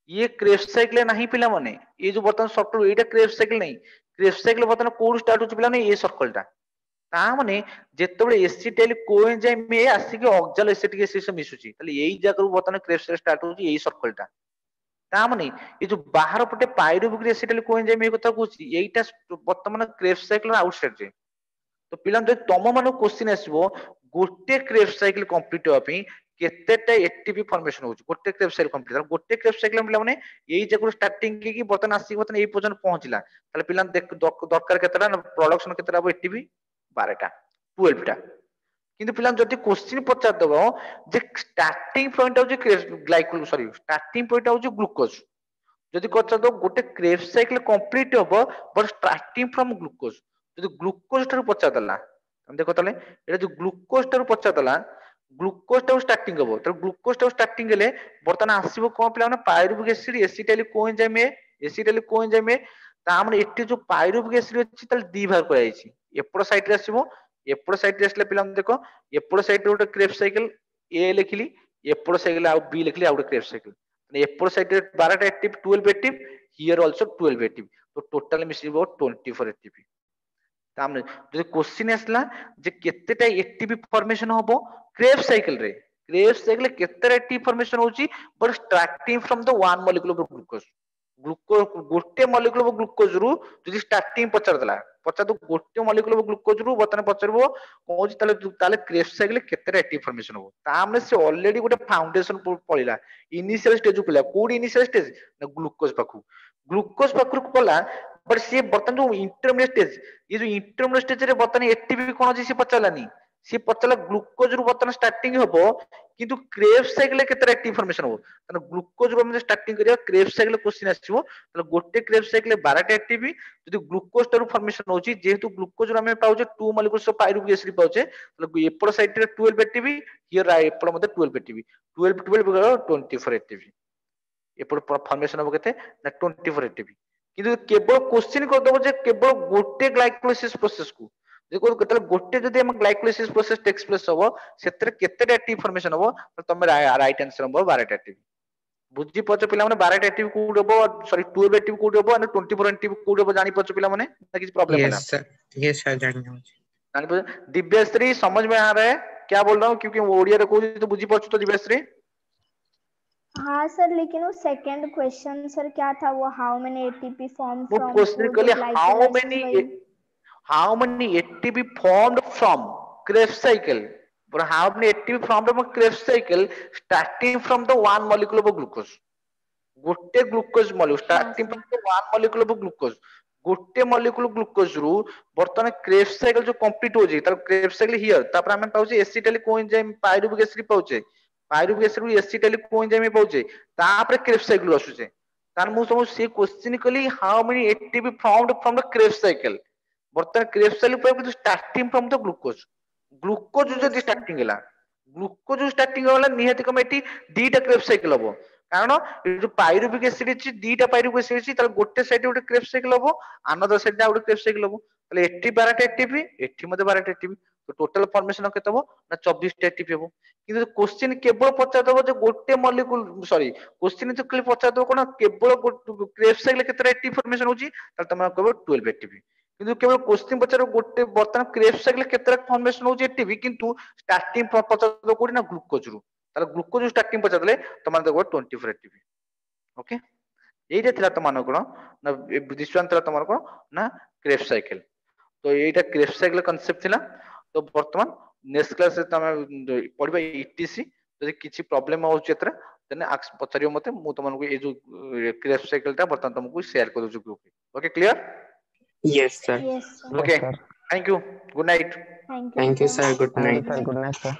ये क्रेब्स साइकिल नहीं पिला माने ये जो बर्तन सॉफ्टवेयर एटा क्रेब्स साइकिल नहीं क्रेब्स साइकिल बर्तन कोड स्टार्ट होची पिला नहीं ये सर्कल टा ता माने जेतेबेले एसिटाइल कोएंजाइम ए आसी के ऑक्सैलो एसिटिक एसिड से मिसुची ताले एई जाकर बर्तन क्रेब्स स्टार्ट होची एई सर्कल टा तामने ये जो बाहर पटे पायरुविक एसिटाइल कोएंजाइम ए कथा कहूची एईटा वर्तमान क्रेब्स साइकिल आउटसाइड रे तो पिला जो तम मान क्वेश्चन आसीबो गोटे क्रेब्स साइकिल कंप्लीट होआ पई केतेटा एटीपी फॉर्मेशन होची गोटे क्रेब्स साइकिल कंप्लीट गोटे क्रेब्स साइकिल पिला माने एई जगह स्टार्टिंग की बर्तन आसी बर्तन एई पोजन पहुंचला ताले पिला दरकार केतेटा प्रोडक्शन केतेटा हो एटीपी 12 टा 12 टा किंतु पिला जदि क्वेश्चन पचार दबो जे स्टार्टिंग पॉइंट होची ग्लाइकोल सॉरी स्टार्टिंग पॉइंट होची ग्लूकोज जदि पचार दो गोटे क्रेब्स साइकिल कंप्लीट होबो बट स्टार्टिंग फ्रॉम ग्लूकोज जदि ग्लूकोज ठाରୁ पचार दला हम देखो तले एटा जो ग्लूकोज ठाରୁ पचार दला ग्लूकोज ठाରୁ स्टार्टिंग होबो तो ग्लूकोज ठाରୁ स्टार्टिंग हेले बर्तन आसीबो कोन पिला माने पायरुविक एसिड एसिटाइल कोएंजाइम ता माने एठी जो पायरुविक एसिड अछि तले दी भाग कराई छि एपड़ साइड रे आसीबो एपड़ साइड रे आसले पिला देखो एपड़ साइड रे गोटे क्रेब्स साइकिल ए लिखिली एपड़ साइकिल आउ बी लिखली आउ क्रेब्स साइकिल एपड़ साइड रे 12 टा active 12 active here also 12 active तो टोटल मिसिबो 24 एक्टिव तामने जो क्वेश्चन आसला जे केतेटा एटीपी फॉर्मेशन होबो क्रेब्स साइकिल केतेटा एटीपी फॉर्मेशन होची but starting from the one molecule of glucose glucose गोटे मॉलिक्यूल ऑफ ग्लूकोज रु जदि स्टार्टिंग पचार देला पचार तो गोटे मॉलिक्यूल ऑफ ग्लूकोज रु बतन पचारबो कोज ताले ताले क्रेब्स साइकिल केतेटा एटीपी फॉर्मेशन होबो तामने से ऑलरेडी गोटे फाउंडेशन पळिला इनिशियल स्टेज पळिला कोड इनिशियल स्टेज ना ग्लूकोज पाखु पला बट सी बर्तन जो इंटरमीडिएट स्टेज ये जो इंटरमीडिएट स्टेज रे बर्तन एटीपी कोन जे सी पचालानी सी पचाला ग्लूकोज रु बर्तन स्टार्टिंग होबो किंतु क्रेब्स साइकिल केते एक्टिव फॉर्मेशन होबो तने ग्लूकोज रु हम स्टार्टिंग करिया क्रेब्स साइकिल क्वेश्चन आसीबो तले गोटे क्रेब्स साइकिल 12 टा एक्टिव जदि ग्लूकोज तरु फॉर्मेशन होची जेहेतु ग्लूकोज रु हम पाउचे 2 मॉलिक्यूल्स ऑफ पायरुविक एसिड पाउचे तले एपड़ साइड रे 12 एक्टिव हियर एपड़ मध्ये 12 एक्टिव 12 24 एक्टिव एपड़ फॉर्मेशन होबो केते ना 24 एक्टिव किंतु केवल क्वेश्चन कर दबो जे केवल गोटे ग्लाइकोलाइसिस प्रोसेस को देखो केतल गोटे जदि हम ग्लाइकोलाइसिस प्रोसेस टेक्स प्लेस होबो सेतरे केते एक्टिव फॉर्मेशन होबो तो तमे राइट आंसर होबो 12 एक्टिव बुझी पछ पिला माने 12 एक्टिव कोड होबो सॉरी 12 एक्टिव कोड होबो और 24 एक्टिव कोड होबो जानि पछ पिला माने ना किसी प्रॉब्लम होला यस सर जानि हो जानि पछ दिव्यश्री समझ में आ रहा है क्या बोल रहा हूं क्योंकि ओडिया रे कोई तो बुझी पछ तो दिव्यश्री हाँ सर लेकिन वो सेकंड क्वेश्चन सर क्या था वो हाउ मेनी एटीपी फॉर्म वो फ्रॉम क्वेश्चन के लिए how many ATP formed from Krebs cycle but how many ATP formed from a Krebs cycle starting from the one molecule of glucose गोटे glucose molecule starting from the one molecule of glucose गोटे molecule glucose रु वर्तमान Krebs cycle जो complete हो जे तार Krebs cycle here तापर हम पाउचे एसिटाइल कोएंजाइम पायरुविक एसिड पाउचे पायरुविक एसिड रु एसिटाइल कोएंजाइम पाउचे तापर क्रेब्स साइकिल आसुचे तार मु समझ से क्वेश्चन कली how many ATP found from the Krebs cycle वर्तमान क्रेब्स साइकिल पर starting from the glucose glucose जो स्टार्टिंग होला ग्लूकोज स्टार्टिंग होला निहाती कमेटी दीटा क्रेब्स साइकिल हबो कारण जो पायरुविक एसिड अछि दीटा पायरुविक एसिड अछि तार गोटे साइड गोटे क्रेब्स साइकिल हबो अनदर साइड गोटे क्रेब्स साइकिल हबो ताले 80 12 एटीपी 80 मध्ये 12 एटीपी तो टोटल फॉर्मेशन केते हबो ना 24 एटीपी हबो किंतु क्वेश्चन केवल पचार दबो जे गोटे मॉलिक्यूल सॉरी क्वेश्चन तो खाली पचार दबो कोन केवल क्रेब्स साइकिल केते एटीपी फॉर्मेशन होची ताले तमे कहबो 12 एटीपी किंतु केवल क्वेश्चन पचार गोटे बर्तन क्रेब्स साइकिल केते फॉर्मेशन होची एटीपी किंतु स्टार्टिंग पचार दबो कोडी ना ग्लूकोज रु ताले ग्लूकोज स्टार्टिंग पचार देले तमान देखो 24 एटीपी ओके एटा थिला तमान कोन ना दिसवान थिला तमान कोन ना क्रेब्स साइकिल तो एटा क्रेब्स साइकिल कांसेप्ट थिला तो वर्तमान नेक्स्ट क्लास रे तमे पढिबा ईटीसी जदि किछि प्रॉब्लम होउछ एतरे तने पचारियो मते मु तमन को ए जो क्रेब्स साइकिल ता वर्तमान तुमको शेयर कर दोछु group okay clear yes sir yes sir okay thank you good night thank you sir good night good night sir